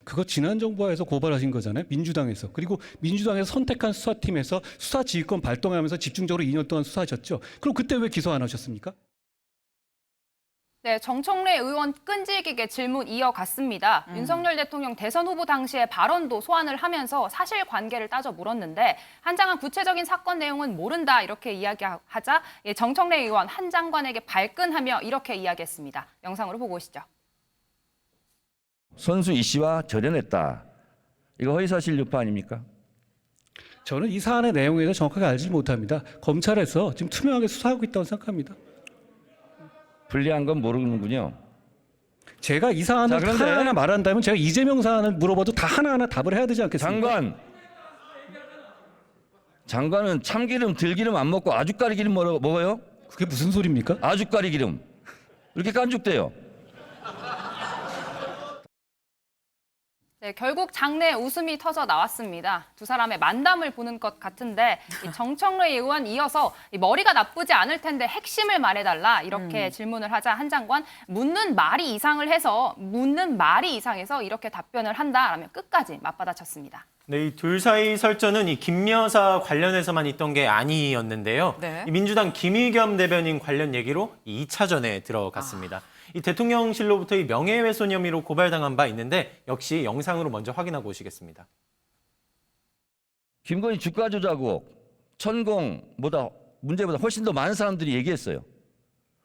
Speaker 5: 그거 지난 정부에서 고발하신 거잖아요. 민주당에서. 그리고 민주당에서 선택한 수사팀에서 수사지휘권 발동하면서 집중적으로 2년 동안 수사하셨죠. 그럼 그때 왜 기소 안 하셨습니까?
Speaker 3: 네, 정청래 의원 끈질기게 질문 이어갔습니다. 윤석열 대통령 대선 후보 당시의 발언도 소환을 하면서 사실관계를 따져 물었는데 한장한 구체적인 사건 내용은 모른다 이렇게 이야기하자 정청래 의원 한 장관에게 발끈하며 이렇게 이야기했습니다. 영상으로 보고 오시죠.
Speaker 17: 선수 이 씨와 절연했다. 이거 허위사실 유포 아닙니까?
Speaker 5: 저는 이 사안의 내용에 대해서 정확하게 알지 못합니다. 검찰에서 지금 투명하게 수사하고 있다고 생각합니다.
Speaker 17: 불리한 건 모르는군요.
Speaker 5: 제가 이 사안을
Speaker 17: 자, 그런데
Speaker 5: 하나하나 말한다면 제가 이재명 사안을 물어봐도 다 하나하나 답을 해야 되지 않겠습니까?
Speaker 17: 장관은 참기름, 들기름 안 먹고 아주까리 기름 먹어요?
Speaker 5: 그게 무슨 소리입니까?
Speaker 17: 아주까리 기름. 이렇게 깐죽대요.
Speaker 3: 네, 결국 장내 웃음이 터져 나왔습니다. 두 사람의 만담을 보는 것 같은데 이 정청래 의원 이어서 이 머리가 나쁘지 않을 텐데 핵심을 말해달라 이렇게 질문을 하자 한 장관 묻는 말이 이상해서 이렇게 답변을 한다라며 끝까지 맞받아쳤습니다.
Speaker 2: 네, 이 둘 사이 설전은 이 김 여사 관련해서만 있던 게 아니었는데요.
Speaker 1: 네.
Speaker 2: 이 민주당 김의겸 대변인 관련 얘기로 2차전에 들어갔습니다. 이 대통령실로부터 이 명예훼손 혐의로 고발당한 바 있는데 역시 영상으로 먼저 확인하고 오시겠습니다.
Speaker 17: 김건희 주가 조작 의혹, 천공보다 문제보다 훨씬 더 많은 사람들이 얘기했어요.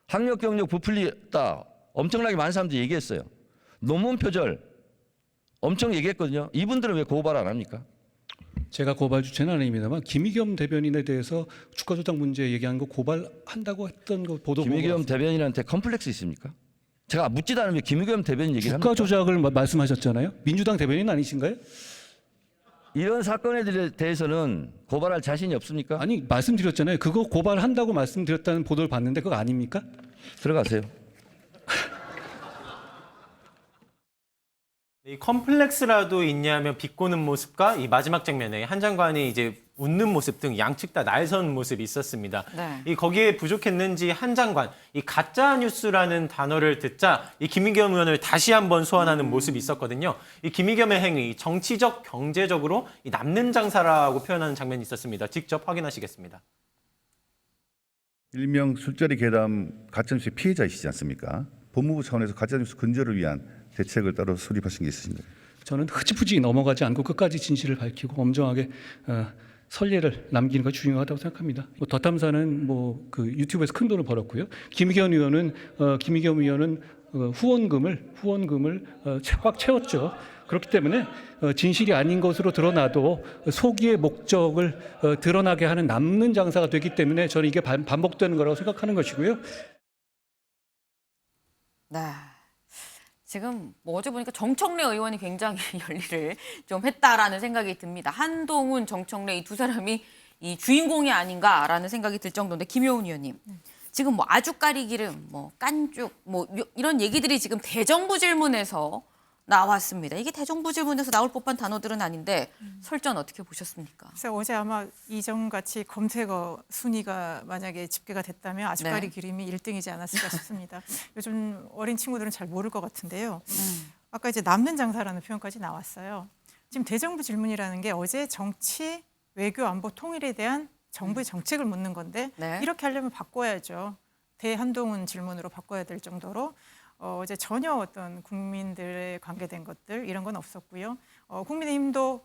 Speaker 17: 학력 경력 부풀리다 엄청나게 많은 사람들이 얘기했어요. 논문 표절 엄청 얘기했거든요. 이분들은 왜 고발 안 합니까?
Speaker 5: 제가 고발 주체는 아닙니다만 김의겸 대변인에 대해서 주가 조작 문제 얘기한 거 고발한다고 했던 거 보도
Speaker 17: 김의겸 대변인한테 컴플렉스 있습니까? 제가 묻지도 않으면 김의겸 대변인 얘기를 합니까?
Speaker 5: 주가 조작을 말씀하셨잖아요. 민주당 대변인 아니신가요?
Speaker 17: 이런 사건에 대해서는 고발할 자신이 없습니까?
Speaker 5: 아니 말씀드렸잖아요. 그거 고발한다고 말씀드렸다는 보도를 봤는데 그거 아닙니까?
Speaker 17: 들어가세요.
Speaker 2: 이 컴플렉스라도 있냐면 비꼬는 모습과 이 마지막 장면에 한 장관이 이제 웃는 모습 등 양측 다 날선 모습이 있었습니다.
Speaker 1: 네.
Speaker 2: 이 거기에 부족했는지 한 장관 이 가짜 뉴스라는 단어를 듣자 이 김의겸 의원을 다시 한번 소환하는 모습이 있었거든요. 이 김의겸의 행위 정치적 경제적으로 이 남는 장사라고 표현하는 장면이 있었습니다. 직접 확인하시겠습니다.
Speaker 18: 일명 술자리 괴담 가짜뉴스 피해자이시지 않습니까? 법무부 차원에서 가짜뉴스 근절을 위한 대책을 따로 수립하신 게 있으신가요?
Speaker 5: 저는 흐지부지 넘어가지 않고 끝까지 진실을 밝히고 엄정하게 선례를 남기는 것이 중요하다고 생각합니다. 더 탐사는 그 유튜브에서 큰 돈을 벌었고요. 김의겸 의원은 후원금을 꽉 채웠죠. 그렇기 때문에 진실이 아닌 것으로 드러나도 소기의 목적을 드러나게 하는 남는 장사가 되기 때문에 저는 이게 반복되는 거라고 생각하는 것이고요.
Speaker 1: 네. 지금 어제 보니까 정청래 의원이 굉장히 열일을 좀 했다라는 생각이 듭니다. 한동훈, 정청래 이 두 사람이 이 주인공이 아닌가라는 생각이 들 정도인데 김효은 의원님. 지금 아주까리 기름, 깐죽, 이런 얘기들이 지금 대정부 질문에서 나왔습니다. 이게 대정부 질문에서 나올 법한 단어들은 아닌데 설전 어떻게 보셨습니까?
Speaker 12: 그래서 어제 아마 이전같이 검색어 순위가 만약에 집계가 됐다면 아주까리 기름이 1등이지 않았을까 싶습니다. 요즘 어린 친구들은 잘 모를 것 같은데요. 아까 이제 남는 장사라는 표현까지 나왔어요. 지금 대정부 질문이라는 게 어제 정치, 외교, 안보, 통일에 대한 정부의 정책을 묻는 건데 이렇게 하려면 바꿔야죠. 대한동훈 질문으로 바꿔야 될 정도로 어제 전혀 어떤 국민들에 관계된 것들 이런 건 없었고요. 국민의힘도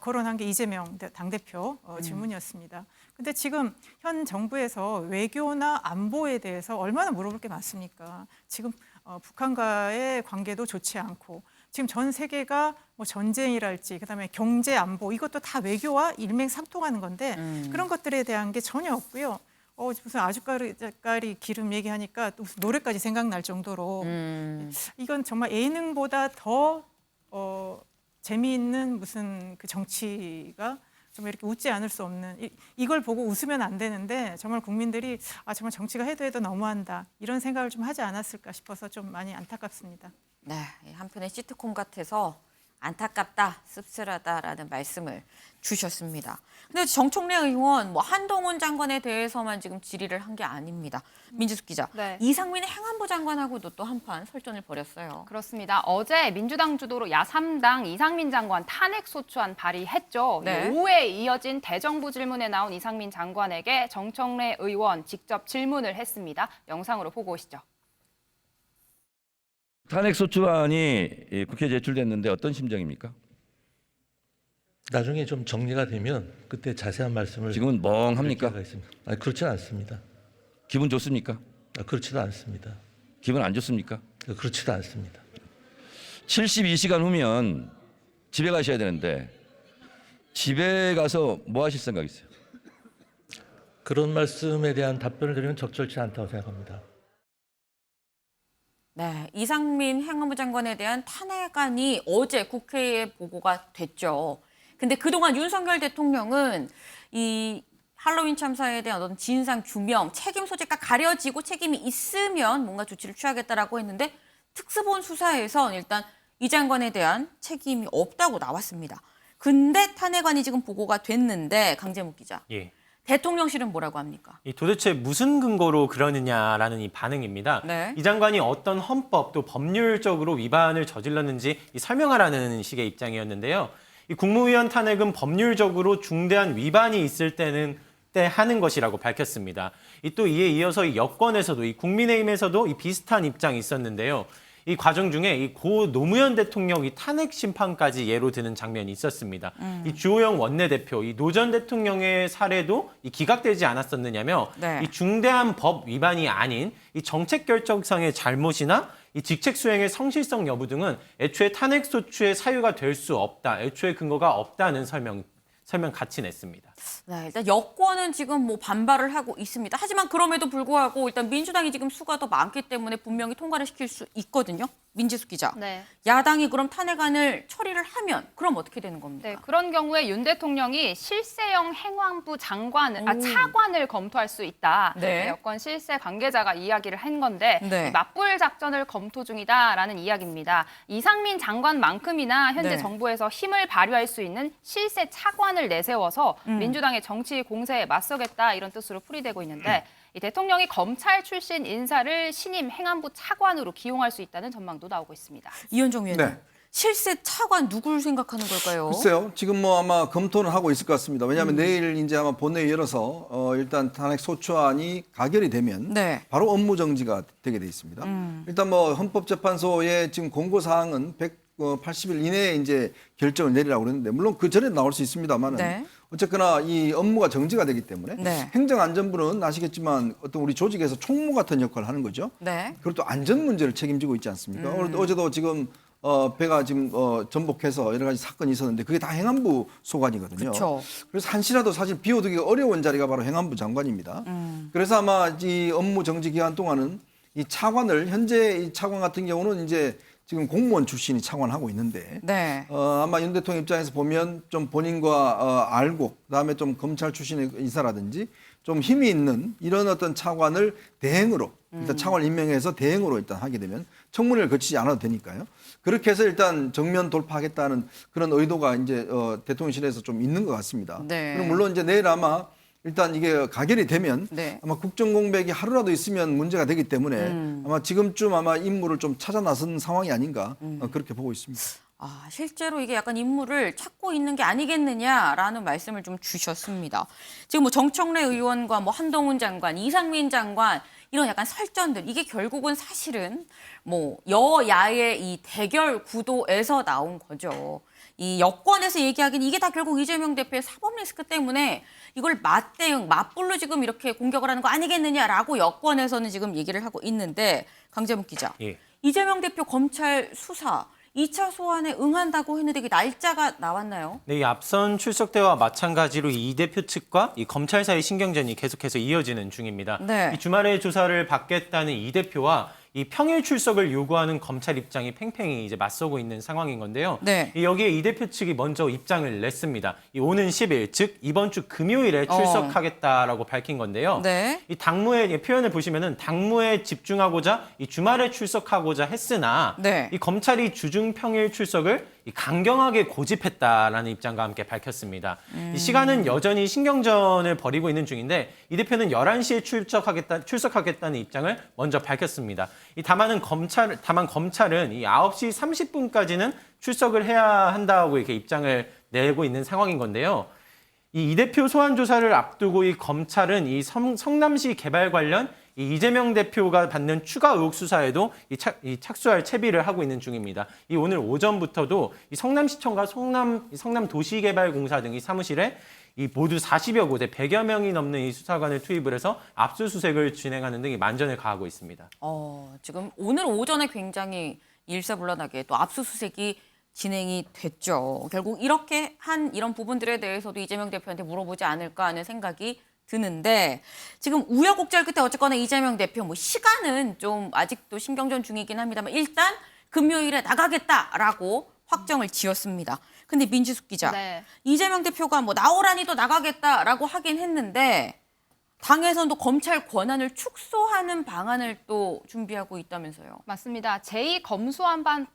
Speaker 12: 거론한 게 이재명 당대표 질문이었습니다. 근데 지금 현 정부에서 외교나 안보에 대해서 얼마나 물어볼 게 많습니까? 지금 북한과의 관계도 좋지 않고 지금 전 세계가 전쟁이랄지 그다음에 경제 안보 이것도 다 외교와 일맥상통하는 건데 그런 것들에 대한 게 전혀 없고요. 무슨 아주까리 기름 얘기하니까 무슨 노래까지 생각날 정도로 이건 정말 예능보다 더 재미있는 무슨 그 정치가 정말 이렇게 웃지 않을 수 없는 이걸 보고 웃으면 안 되는데 정말 국민들이 정말 정치가 해도 너무한다 이런 생각을 좀 하지 않았을까 싶어서 좀 많이 안타깝습니다.
Speaker 1: 네, 한편의 시트콤 같아서 안타깝다, 씁쓸하다라는 말씀을 주셨습니다. 근데 정청래 의원, 한동훈 장관에 대해서만 지금 질의를 한 게 아닙니다. 민지숙 기자, 이상민 행안부 장관하고도 또 한판 설전을 벌였어요.
Speaker 3: 그렇습니다. 어제 민주당 주도로 야3당 이상민 장관 탄핵소추안 발의했죠. 오후에 이어진 대정부 질문에 나온 이상민 장관에게 정청래 의원 직접 질문을 했습니다. 영상으로 보고 오시죠.
Speaker 17: 탄핵소추안이 국회에 제출됐는데 어떤 심정입니까?
Speaker 19: 나중에 좀 정리가 되면 그때 자세한 말씀을
Speaker 17: 지금은 멍합니까?
Speaker 19: 아니, 그렇지는 않습니다.
Speaker 17: 기분 좋습니까?
Speaker 19: 그렇지도 않습니다.
Speaker 17: 기분 안 좋습니까?
Speaker 19: 그렇지도 않습니다.
Speaker 17: 72시간 후면 집에 가셔야 되는데 집에 가서 뭐 하실 생각이세요?
Speaker 19: 그런 말씀에 대한 답변을 드리면 적절치 않다고 생각합니다.
Speaker 1: 네, 이상민 행안부 장관에 대한 탄핵안이 어제 국회에 보고가 됐죠. 근데 그동안 윤석열 대통령은 이 할로윈 참사에 대한 어떤 진상 규명, 책임 소재가 가려지고 책임이 있으면 뭔가 조치를 취하겠다라고 했는데 특수본 수사에선 일단 이 장관에 대한 책임이 없다고 나왔습니다. 근데 탄핵안이 지금 보고가 됐는데 강재묵 기자.
Speaker 2: 예.
Speaker 1: 대통령실은 뭐라고 합니까?
Speaker 2: 이 도대체 무슨 근거로 그러느냐라는 이 반응입니다.
Speaker 1: 네.
Speaker 2: 이 장관이 어떤 헌법 또 법률적으로 위반을 저질렀는지 설명하라는 식의 입장이었는데요. 이 국무위원 탄핵은 법률적으로 중대한 위반이 있을 때 하는 것이라고 밝혔습니다. 또 이에 이어서 이 여권에서도 이 국민의힘에서도 이 비슷한 입장이 있었는데요. 이 과정 중에 이 고 노무현 대통령 이 탄핵 심판까지 예로 드는 장면이 있었습니다. 이 주호영 원내대표, 이 노 전 대통령의 사례도 이 기각되지 않았었느냐며
Speaker 1: 네.
Speaker 2: 이 중대한 법 위반이 아닌 이 정책 결정상의 잘못이나 이 직책 수행의 성실성 여부 등은 애초에 탄핵 소추의 사유가 될 수 없다. 애초에 근거가 없다는 설명 같이 냈습니다.
Speaker 1: 네, 일단 여권은 지금 뭐 반발을 하고 있습니다. 하지만 그럼에도 불구하고 일단 민주당이 지금 수가 더 많기 때문에 분명히 통과를 시킬 수 있거든요. 민지숙 기자.
Speaker 3: 네.
Speaker 1: 야당이 그럼 탄핵안을 처리를 하면 그럼 어떻게 되는 겁니까?
Speaker 3: 네, 그런 경우에 윤 대통령이 실세형 행안부 차관을 검토할 수 있다.
Speaker 1: 네.
Speaker 3: 여권 실세 관계자가 이야기를 한 건데
Speaker 1: 네.
Speaker 3: 맞불 작전을 검토 중이다라는 이야기입니다. 이상민 장관만큼이나 현재
Speaker 1: 네.
Speaker 3: 정부에서 힘을 발휘할 수 있는 실세 차관을 내세워서 민주당의 정치 공세에 맞서겠다 이런 뜻으로 풀이되고 있는데 이 대통령이 검찰 출신 인사를 신임 행안부 차관으로 기용할 수 있다는 전망도 나오고 있습니다.
Speaker 1: 이현정 위원님.
Speaker 9: 네.
Speaker 1: 실세 차관 누굴 생각하는 걸까요?
Speaker 9: 글쎄요. 지금 뭐 아마 검토는 하고 있을 것 같습니다. 왜냐하면 내일 이제 아마 본회의 열어서 일단 탄핵 소추안이 가결이 되면
Speaker 1: 네.
Speaker 9: 바로 업무 정지가 되게 돼 있습니다. 일단 뭐 헌법재판소의 지금 공고 사항은 180일 이내에 이제 결정을 내리라고 그러는데 물론 그 전에 나올 수 있습니다만은
Speaker 1: 네.
Speaker 9: 어쨌거나 이 업무가 정지가 되기 때문에
Speaker 1: 네.
Speaker 9: 행정안전부는 아시겠지만 어떤 우리 조직에서 총무 같은 역할을 하는 거죠.
Speaker 1: 네.
Speaker 9: 그리고 또 안전 문제를 책임지고 있지 않습니까? 어제도 지금 배가 지금 전복해서 여러 가지 사건이 있었는데 그게 다 행안부 소관이거든요.
Speaker 1: 그쵸.
Speaker 9: 그래서 한시라도 사실 비워두기가 어려운 자리가 바로 행안부 장관입니다. 그래서 아마 이 업무 정지 기간 동안은 이 차관을 현재 이 차관 같은 경우는 이제 지금 공무원 출신이 차관하고 있는데
Speaker 1: 네.
Speaker 9: 아마 윤 대통령 입장에서 보면 좀 본인과 알고 그다음에 좀 검찰 출신의 인사라든지 좀 힘이 있는 이런 어떤 차관을 대행으로 일단 차관을 임명해서 대행으로 일단 하게 되면 청문회를 거치지 않아도 되니까요. 그렇게 해서 일단 정면 돌파하겠다는 그런 의도가 이제 대통령실에서 좀 있는 것 같습니다.
Speaker 1: 네.
Speaker 9: 그럼 물론 이제 내일 아마 일단 이게 가결이 되면
Speaker 1: 네.
Speaker 9: 아마 국정 공백이 하루라도 있으면 문제가 되기 때문에 아마 지금쯤 아마 임무를 좀 찾아 나선 상황이 아닌가 그렇게 보고 있습니다.
Speaker 1: 아, 실제로 이게 약간 인물을 찾고 있는 게 아니겠느냐라는 말씀을 좀 주셨습니다. 지금 뭐 정청래 의원과 뭐 한동훈 장관, 이상민 장관 이런 약간 설전들 이게 결국은 사실은 뭐 여야의 이 대결 구도에서 나온 거죠. 이 여권에서 얘기하기는 이게 다 결국 이재명 대표의 사법 리스크 때문에 이걸 맞대응, 맞불로 지금 이렇게 공격을 하는 거 아니겠느냐라고 여권에서는 지금 얘기를 하고 있는데 강재묵 기자.
Speaker 2: 예.
Speaker 1: 이재명 대표 검찰 수사 2차 소환에 응한다고 했는데 그 날짜가 나왔나요?
Speaker 2: 네, 이 앞선 출석 때와 마찬가지로 이 대표 측과 이 검찰 사이 신경전이 계속해서 이어지는 중입니다.
Speaker 1: 네.
Speaker 2: 이 주말에 조사를 받겠다는 이 대표와 이 평일 출석을 요구하는 검찰 입장이 팽팽히 이제 맞서고 있는 상황인 건데요.
Speaker 1: 네.
Speaker 2: 여기에 이 대표 측이 먼저 입장을 냈습니다. 이 오는 10일, 즉 이번 주 금요일에 출석하겠다라고 밝힌 건데요.
Speaker 1: 네.
Speaker 2: 이 당무의 표현을 보시면은 당무에 집중하고자 이 주말에 출석하고자 했으나
Speaker 1: 네.
Speaker 2: 이 검찰이 주중 평일 출석을 이 강경하게 고집했다라는 입장과 함께 밝혔습니다. 이 시간은 여전히 신경전을 벌이고 있는 중인데 이 대표는 11시에 출석하겠다는 입장을 먼저 밝혔습니다. 다만 검찰은 이 9시 30분까지는 출석을 해야 한다고 이렇게 입장을 내고 있는 상황인 건데요. 이 대표 소환 조사를 앞두고 이 검찰은 이 성남시 개발 관련 이 이재명 대표가 받는 추가 의혹 수사에도 착수할 채비를 하고 있는 중입니다. 오늘 오전부터도 이 성남시청과 성남도시개발공사 등 이 사무실에 이 모두 40여 곳에 100여 명이 넘는 이 수사관을 투입을 해서 압수수색을 진행하는 등 만전을 가하고 있습니다.
Speaker 1: 지금 오늘 오전에 굉장히 일사불란하게 또 압수수색이 진행이 됐죠. 결국 이렇게 한 이런 부분들에 대해서도 이재명 대표한테 물어보지 않을까 하는 생각이 드는데 지금 우여곡절 끝에 어쨌거나 이재명 대표 뭐 시간은 좀 아직도 신경전 중이긴 합니다만 일단 금요일에 나가겠다라고 확정을 지었습니다. 근데 민지숙 기자,
Speaker 3: 네.
Speaker 1: 이재명 대표가 뭐 나오라니도 나가겠다라고 하긴 했는데 당에서는 또 검찰 권한을 축소하는 방안을 또 준비하고 있다면서요.
Speaker 3: 맞습니다. 제2검수완박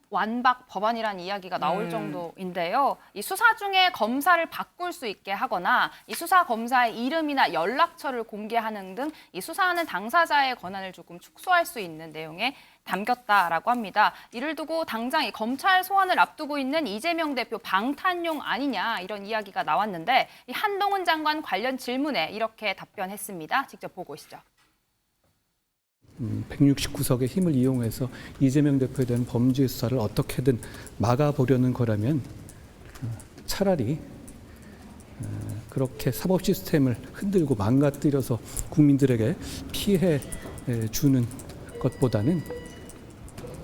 Speaker 3: 법안이라는 이야기가 나올 정도인데요. 이 수사 중에 검사를 바꿀 수 있게 하거나 이 수사 검사의 이름이나 연락처를 공개하는 등 이 수사하는 당사자의 권한을 조금 축소할 수 있는 내용에 담겼다라고 합니다. 이를 두고 당장 이 검찰 소환을 앞두고 있는 이재명 대표 방탄용 아니냐 이런 이야기가 나왔는데 이 한동훈 장관 관련 질문에 이렇게 답변했습니다. 직접 보고 오시죠.
Speaker 5: 169석의 힘을 이용해서 이재명 대표에 대한 범죄 수사를 어떻게든 막아보려는 거라면 차라리 그렇게 사법 시스템을 흔들고 망가뜨려서 국민들에게 피해 주는 것보다는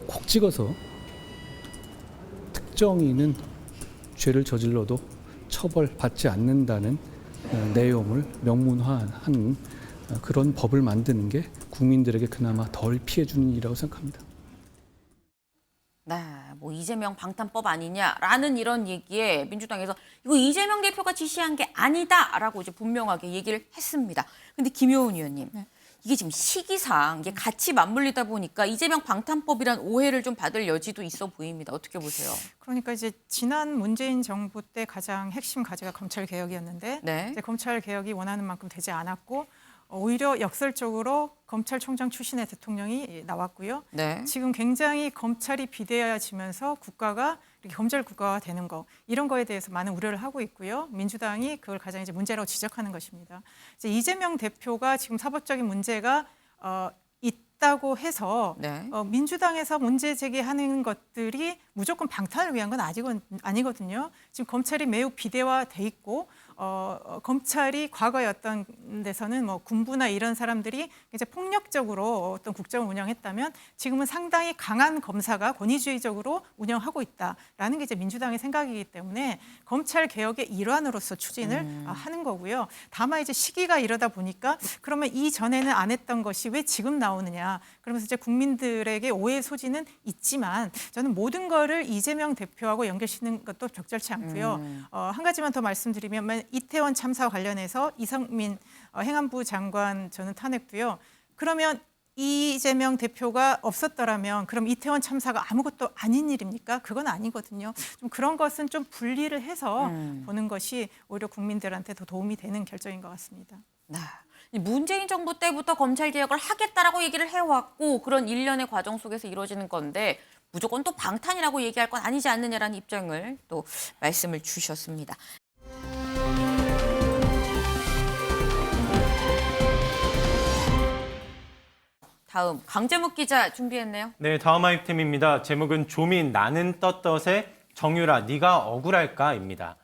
Speaker 5: 콕 찍어서 특정인은 죄를 저질러도 처벌받지 않는다는 내용을 명문화한 그런 법을 만드는 게 국민들에게 그나마 덜 피해 주는 일이라고 생각합니다.
Speaker 1: 네, 뭐 이재명 방탄법 아니냐라는 이런 얘기에 민주당에서 이거 이재명 대표가 지시한 게 아니다라고 이제 분명하게 얘기를 했습니다. 근데 김효은 의원님, 이게 지금 시기상 이게 같이 맞물리다 보니까 이재명 방탄법이란 오해를 좀 받을 여지도 있어 보입니다. 어떻게 보세요?
Speaker 12: 그러니까 이제 지난 문재인 정부 때 가장 핵심 과제가 검찰 개혁이었는데 이제 검찰 개혁이 원하는 만큼 되지 않았고 오히려 역설적으로 검찰총장 출신의 대통령이 나왔고요. 지금 굉장히 검찰이 비대해지면서 국가가 이렇게 검찰 국가가 되는 거 이런 거에 대해서 많은 우려를 하고 있고요. 민주당이 그걸 가장 이제 문제라고 지적하는 것입니다. 이제 이재명 대표가 지금 사법적인 문제가 있다고 해서 민주당에서 문제 제기하는 것들이 무조건 방탄을 위한 건 아니거든요. 지금 검찰이 매우 비대화돼 있고 검찰이 과거에 어떤 데서는 뭐 군부나 이런 사람들이 이제 폭력적으로 어떤 국정을 운영했다면 지금은 상당히 강한 검사가 권위주의적으로 운영하고 있다라는 게 이제 민주당의 생각이기 때문에 검찰 개혁의 일환으로서 추진을 하는 거고요. 다만 이제 시기가 이러다 보니까 그러면 이전에는 안 했던 것이 왜 지금 나오느냐. 그러면서 이제 국민들에게 오해의 소지는 있지만 저는 모든 거를 이재명 대표하고 연결시키는 것도 적절치 않고요. 한 가지만 더 말씀드리면 이태원 참사와 관련해서 이상민 행안부 장관 저는 탄핵도요. 그러면 이재명 대표가 없었더라면 그럼 이태원 참사가 아무것도 아닌 일입니까? 그건 아니거든요. 좀 그런 것은 좀 분리를 해서 보는 것이 오히려 국민들한테 더 도움이 되는 결정인 것 같습니다.
Speaker 1: 문재인 정부 때부터 검찰 개혁을 하겠다라고 얘기를 해왔고 그런 일련의 과정 속에서 이루어지는 건데 무조건 또 방탄이라고 얘기할 건 아니지 않느냐라는 입장을 또 말씀을 주셨습니다. 다음 강재묵 기자 준비했네요.
Speaker 2: 네, 다음 아이템입니다. 제목은 조민 나는 떳떳에 정유라 네가 억울할까입니다.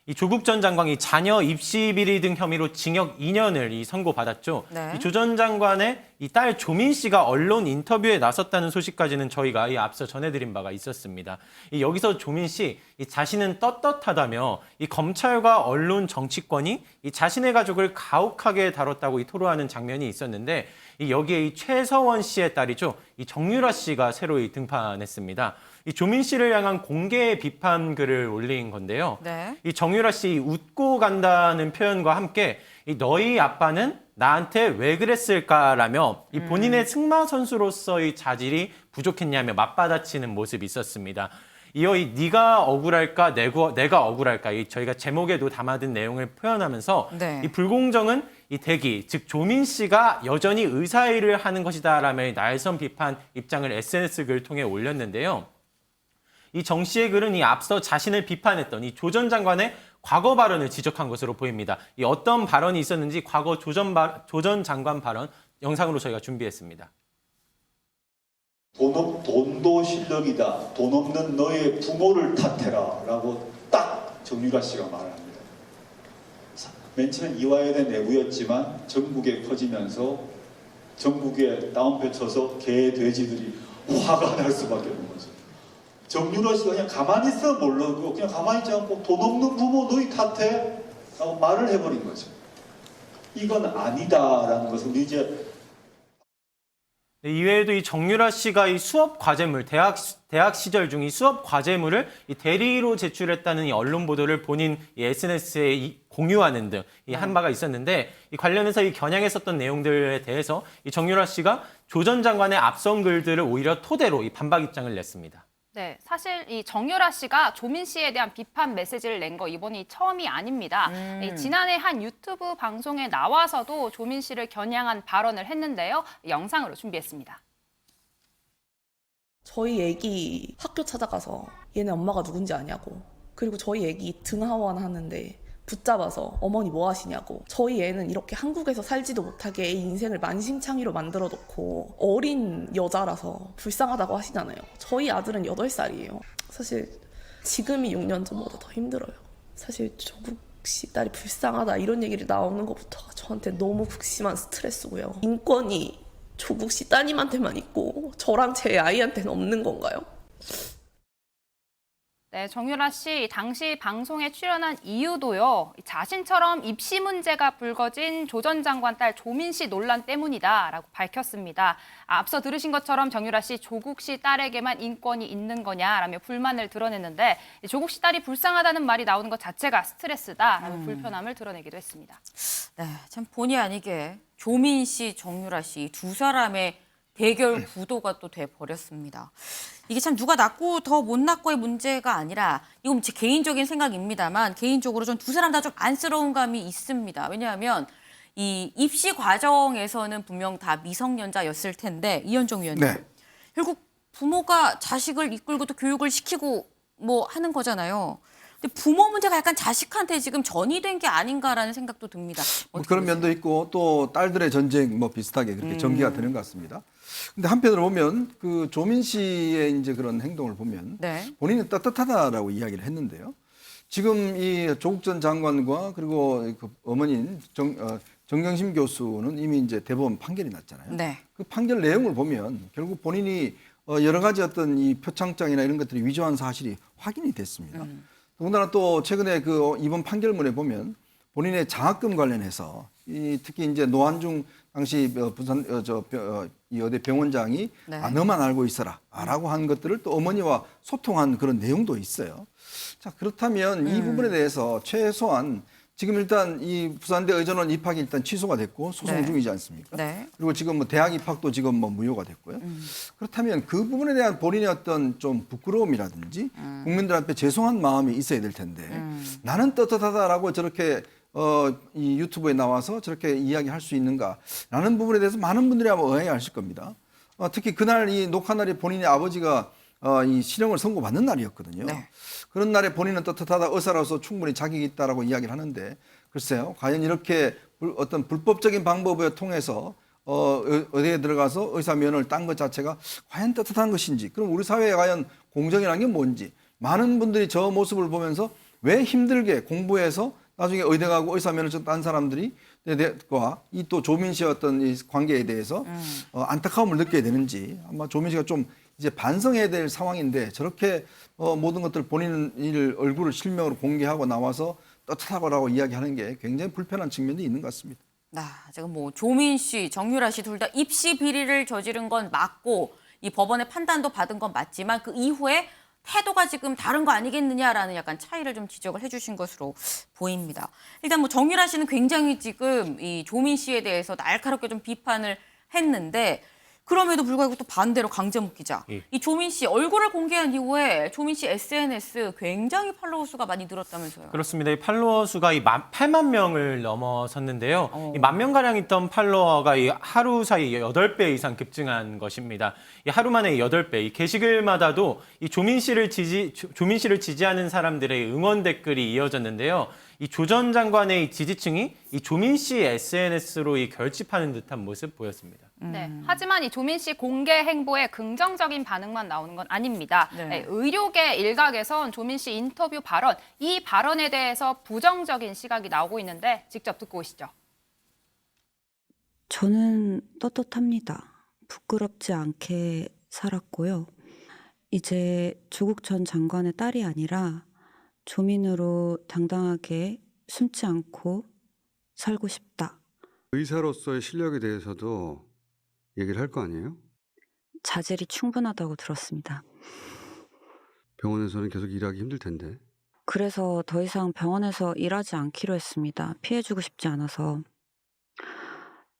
Speaker 2: 이 조국 전 장관이 자녀 입시 비리 등 혐의로 징역 2년을 선고받았죠. 이 조 전 장관의 이 딸 조민 씨가 언론 인터뷰에 나섰다는 소식까지는 저희가 앞서 전해드린 바가 있었습니다. 여기서 조민 씨 자신은 떳떳하다며 이 검찰과 언론 정치권이 이 자신의 가족을 가혹하게 다뤘다고 토로하는 장면이 있었는데 여기에 이 최서원 씨의 딸이죠. 이 정유라 씨가 새로 등판했습니다. 이 조민 씨를 향한 공개 비판 글을 올린 건데요. 이 정유라 씨 웃고 간다는 표현과 함께 이 너희 아빠는 나한테 왜 그랬을까라며 이 본인의 승마 선수로서의 자질이 부족했냐며 맞받아치는 모습이 있었습니다. 이어 이 네가 억울할까 내가 억울할까 저희가 제목에도 담아둔 내용을 표현하면서 이 불공정은 이 대기 즉 조민 씨가 여전히 의사일을 하는 것이다라며 날선 비판 입장을 SNS 글을 통해 올렸는데요. 이 정 씨의 글은 이 앞서 자신을 비판했던 이 조 전 장관의 과거 발언을 지적한 것으로 보입니다. 이 어떤 발언이 있었는지 과거 조 전 장관 발언 영상으로 저희가 준비했습니다.
Speaker 20: 돈도 실력이다. 돈 없는 너의 부모를 탓해라. 라고 딱 정유라 씨가 말을 합니다. 맨 처음 이화여대 내부였지만 전국에 퍼지면서 전국에 다운표 쳐서 개, 돼지들이 화가 날 수밖에 없는 거죠. 정유라 씨가 그냥 가만히 있어 모르고 그냥 가만히 있지 않고 돈 없는 부모 너희 탓해 라고 말을 해버린 거죠. 이건 아니다라는 것을 우리 이제
Speaker 2: 네, 이외에도 이 정유라 씨가 이 수업 과제물, 대학 시절 중 이 수업 과제물을 이 대리로 제출했다는 이 언론 보도를 본인 이 SNS에 공유하는 등 이 한 바가 있었는데, 이 관련해서 이 겨냥했었던 내용들에 대해서 이 정유라 씨가 조 전 장관의 앞선 글들을 오히려 토대로 이 반박 입장을 냈습니다.
Speaker 3: 네, 사실 이 정유라 씨가 조민 씨에 대한 비판 메시지를 낸 거 이번이 처음이 아닙니다. 이 지난해 한 유튜브 방송에 나와서도 조민 씨를 겨냥한 발언을 했는데요. 영상으로 준비했습니다.
Speaker 21: 저희 애기 학교 찾아가서 얘네 엄마가 누군지 아냐고, 그리고 저희 애기 등하원 하는데 붙잡아서 어머니 뭐 하시냐고, 저희 애는 이렇게 한국에서 살지도 못하게 애 인생을 만신창이로 만들어 놓고 어린 여자라서 불쌍하다고 하시잖아요. 저희 아들은 8살이에요. 사실 지금이 6년 전보다 더 힘들어요. 사실 조국 씨 딸이 불쌍하다 이런 얘기를 나오는 것부터가 저한테 너무 극심한 스트레스고요. 인권이 조국 씨 따님한테만 있고 저랑 제 아이한테는 없는 건가요?
Speaker 3: 네, 정유라 씨 당시 방송에 출연한 이유도요. 자신처럼 입시 문제가 불거진 조 전 장관 딸 조민 씨 논란 때문이다라고 밝혔습니다. 앞서 들으신 것처럼 정유라 씨 조국 씨 딸에게만 인권이 있는 거냐라며 불만을 드러냈는데, 조국 씨 딸이 불쌍하다는 말이 나오는 것 자체가 스트레스다라는 불편함을 드러내기도 했습니다.
Speaker 1: 네, 참 본의 아니게 조민 씨, 정유라 씨 두 사람의 대결 구도가 또 돼버렸습니다. 이게 참 누가 낫고 더 못 낫고의 문제가 아니라, 이건 제 개인적인 생각입니다만, 개인적으로 전 두 사람 다 좀 안쓰러운 감이 있습니다. 왜냐하면 이 입시 과정에서는 분명 다 미성년자였을 텐데, 이현정 위원님.
Speaker 9: 네.
Speaker 1: 결국 부모가 자식을 이끌고 또 교육을 시키고 뭐 하는 거잖아요. 근데 부모 문제가 약간 자식한테 지금 전이된 게 아닌가라는 생각도 듭니다.
Speaker 9: 뭐 그런 면도 있고, 또 딸들의 전쟁 뭐 비슷하게 그렇게 전개가 되는 것 같습니다. 근데 한편으로 보면 그 조민 씨의 이제 그런 행동을 보면
Speaker 1: 네.
Speaker 9: 본인은 떳떳하다라고 이야기를 했는데요. 지금 이 조국 전 장관과 그리고 그 어머니인 정경심 교수는 이미 이제 대법원 판결이 났잖아요.
Speaker 1: 네.
Speaker 9: 그 판결 내용을 보면 결국 본인이 여러 가지 어떤 이 표창장이나 이런 것들이 위조한 사실이 확인이 됐습니다. 더군다나 또 최근에 그 이번 판결문에 보면 본인의 장학금 관련해서 특히 이제 노한중 당시 부산 이 어디 병원장이
Speaker 1: 네.
Speaker 9: 너만 알고 있어라라고 한 것들을 또 어머니와 소통한 그런 내용도 있어요. 자, 그렇다면 이 부분에 대해서 최소한 지금 일단 이 부산대 의전원 입학이 일단 취소가 됐고 소송
Speaker 1: 네.
Speaker 9: 중이지 않습니까?
Speaker 1: 네.
Speaker 9: 그리고 지금 뭐 대학 입학도 지금 뭐 무효가 됐고요. 그렇다면 그 부분에 대한 본인의 어떤 좀 부끄러움이라든지 국민들한테 죄송한 마음이 있어야 될 텐데 나는 떳떳하다라고 저렇게 이 유튜브에 나와서 저렇게 이야기할 수 있는가라는 부분에 대해서 많은 분들이 아마 의아해하실 겁니다. 특히 그날 이 녹화 날이 본인의 아버지가 이 실형을 선고받는 날이었거든요.
Speaker 1: 네.
Speaker 9: 그런 날에 본인은 떳떳하다, 의사로서 충분히 자격이 있다라고 이야기를 하는데, 글쎄요, 과연 이렇게 어떤 불법적인 방법을 통해서 어디에 들어가서 의사 면허를 딴 것 자체가 과연 떳떳한 것인지, 그럼 우리 사회에 과연 공정이라는 게 뭔지, 많은 분들이 저 모습을 보면서 왜 힘들게 공부해서 나중에 의대 가고 의사 면허증 딴 사람들이 이 또 조민 씨의 어떤 이 관계에 대해서 안타까움을 느끼게 되는지, 아마 조민 씨가 좀 이제 반성해야 될 상황인데 저렇게 모든 것들 본인 얼굴을 실명으로 공개하고 나와서 떳떳하고라고 이야기하는 게 굉장히 불편한 측면이 있는 것 같습니다.
Speaker 1: 지금 뭐 조민 씨, 정유라 씨 둘 다 입시 비리를 저지른 건 맞고 이 법원의 판단도 받은 건 맞지만 그 이후에 태도가 지금 다른 거 아니겠느냐라는 약간 차이를 좀 지적을 해주신 것으로 보입니다. 일단 뭐 정유라 씨는 굉장히 지금 이 조민 씨에 대해서 날카롭게 좀 비판을 했는데, 그럼에도 불구하고 또 반대로 강재묵 기자, 이 조민 씨 얼굴을 공개한 이후에 조민 씨 SNS 굉장히 팔로워 수가 많이 늘었다면서요?
Speaker 2: 그렇습니다. 이 팔로워 수가 8만 명을 넘어섰는데요. 이 1만 가량 있던 팔로워가 이 하루 사이 8배 이상 급증한 것입니다. 이 하루 만에 8배. 이 게시글마다도 이 조민 씨를 지지하는 사람들의 응원 댓글이 이어졌는데요. 이 조 전 장관의 이 지지층이 이 조민 씨 SNS로 이 결집하는 듯한 모습 보였습니다.
Speaker 3: 네, 하지만 이 조민 씨 공개 행보에 긍정적인 반응만 나오는 건 아닙니다. 네, 의료계 일각에선 조민 씨 인터뷰 발언, 이 발언에 대해서 부정적인 시각이 나오고 있는데 직접 듣고 오시죠.
Speaker 22: 저는 떳떳합니다. 부끄럽지 않게 살았고요.
Speaker 4: 이제 조국 전 장관의 딸이 아니라 조민으로 당당하게 숨지 않고 살고 싶다.
Speaker 22: 의사로서의 실력에 대해서도 얘기를 할 거 아니에요?
Speaker 4: 자질이 충분하다고 들었습니다.
Speaker 22: 병원에서는 계속 일하기 힘들 텐데.
Speaker 4: 그래서 더 이상 병원에서 일하지 않기로 했습니다. 피해주고 싶지 않아서.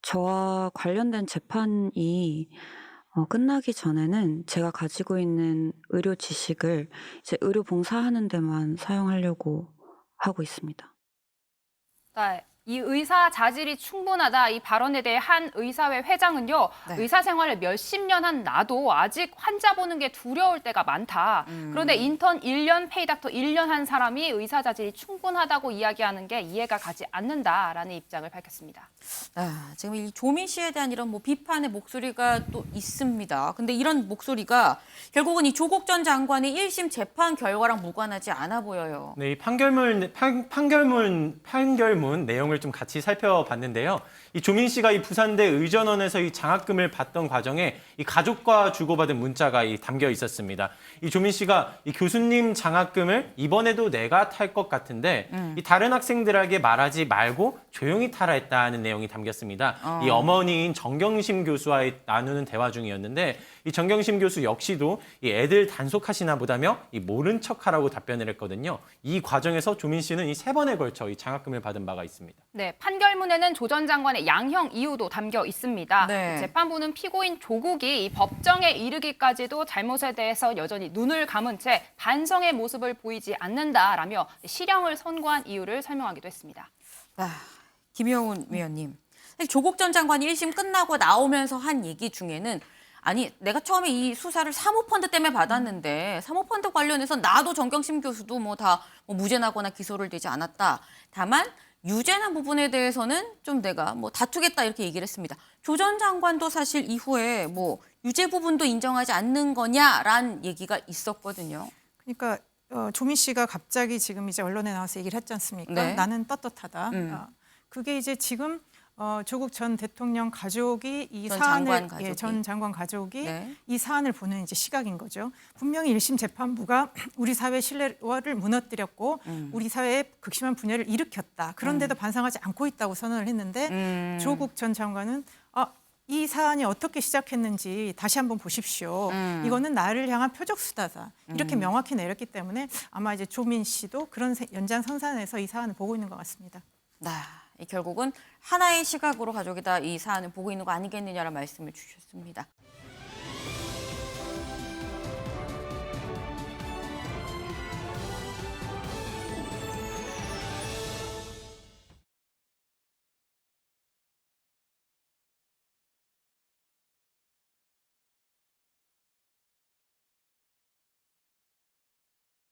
Speaker 4: 저와 관련된 재판이 끝나기 전에는 제가 가지고 있는 의료 지식을 이제 의료 봉사하는 데만 사용하려고 하고 있습니다.
Speaker 3: 네. 이 의사 자질이 충분하다 이 발언에 대해 한 의사회 회장은요.
Speaker 1: 네.
Speaker 3: 의사 생활을 몇십 년 한 나도 아직 환자 보는 게 두려울 때가 많다. 그런데 인턴 1년, 페이닥터 1년 한 사람이 의사 자질이 충분하다고 이야기하는 게 이해가 가지 않는다라는 입장을 밝혔습니다.
Speaker 1: 지금 이 조민 씨에 대한 이런 뭐 비판의 목소리가 또 있습니다. 근데 이런 목소리가 결국은 이 조국 전 장관의 1심 재판 결과랑 무관하지 않아 보여요.
Speaker 2: 네, 이 판결문 내용을 좀 같이 살펴봤는데요. 이 조민 씨가 이 부산대 의전원에서 이 장학금을 받던 과정에 이 가족과 주고받은 문자가 담겨 있었습니다. 이 조민 씨가 이 교수님 장학금을 이번에도 내가 탈 것 같은데 이 다른 학생들에게 말하지 말고 조용히 타라 했다는 내용이 담겼습니다. 이 어머니인 정경심 교수와 나누는 대화 중이었는데 이 정경심 교수 역시도 이 애들 단속하시나 보다며 이 모른 척하라고 답변을 했거든요. 이 과정에서 조민 씨는 이 3번에 걸쳐 이 장학금을 받은 바가 있습니다.
Speaker 3: 네, 판결문에는 조 전 장관의 양형 이유도 담겨 있습니다.
Speaker 1: 네.
Speaker 3: 재판부는 피고인 조국이 이 법정에 이르기까지도 잘못에 대해서 여전히 눈을 감은 채 반성의 모습을 보이지 않는다라며 실형을 선고한 이유를 설명하기도 했습니다.
Speaker 1: 김영훈 위원님, 조국 전 장관이 1심 끝나고 나오면서 한 얘기 중에는 아니 내가 처음에 이 수사를 사모펀드 때문에 받았는데 사모펀드 관련해서 나도 정경심 교수도 뭐 다 무죄나거나 기소를 되지 않았다. 다만 유죄나 부분에 대해서는 좀 내가 뭐 다투겠다 이렇게 얘기를 했습니다. 조 전 장관도 사실 이후에 뭐 유죄 부분도 인정하지 않는 거냐라는 얘기가 있었거든요.
Speaker 12: 그러니까 조민 씨가 갑자기 지금 이제 언론에 나와서 얘기를 했지 않습니까?
Speaker 1: 네.
Speaker 12: 나는 떳떳하다. 그게 이제 지금 조국 전 대통령 가족이 이
Speaker 1: 전
Speaker 12: 사안을
Speaker 1: 장관 가족이.
Speaker 12: 전 장관 가족이
Speaker 1: 네.
Speaker 12: 이 사안을 보는 이제 시각인 거죠. 분명히 1심 재판부가 우리 사회 신뢰를 무너뜨렸고 우리 사회에 극심한 분열을 일으켰다. 그런데도 반성하지 않고 있다고 선언을 했는데 조국 전 장관은 이 사안이 어떻게 시작했는지 다시 한번 보십시오. 이거는 나를 향한 표적 수사다. 이렇게 명확히 내렸기 때문에 아마 이제 조민 씨도 그런 연장선상에서 이 사안을 보고 있는 것 같습니다.
Speaker 1: 결국은 하나의 시각으로 가족이 다 이 사안을 보고 있는 거 아니겠느냐라는 말씀을 주셨습니다.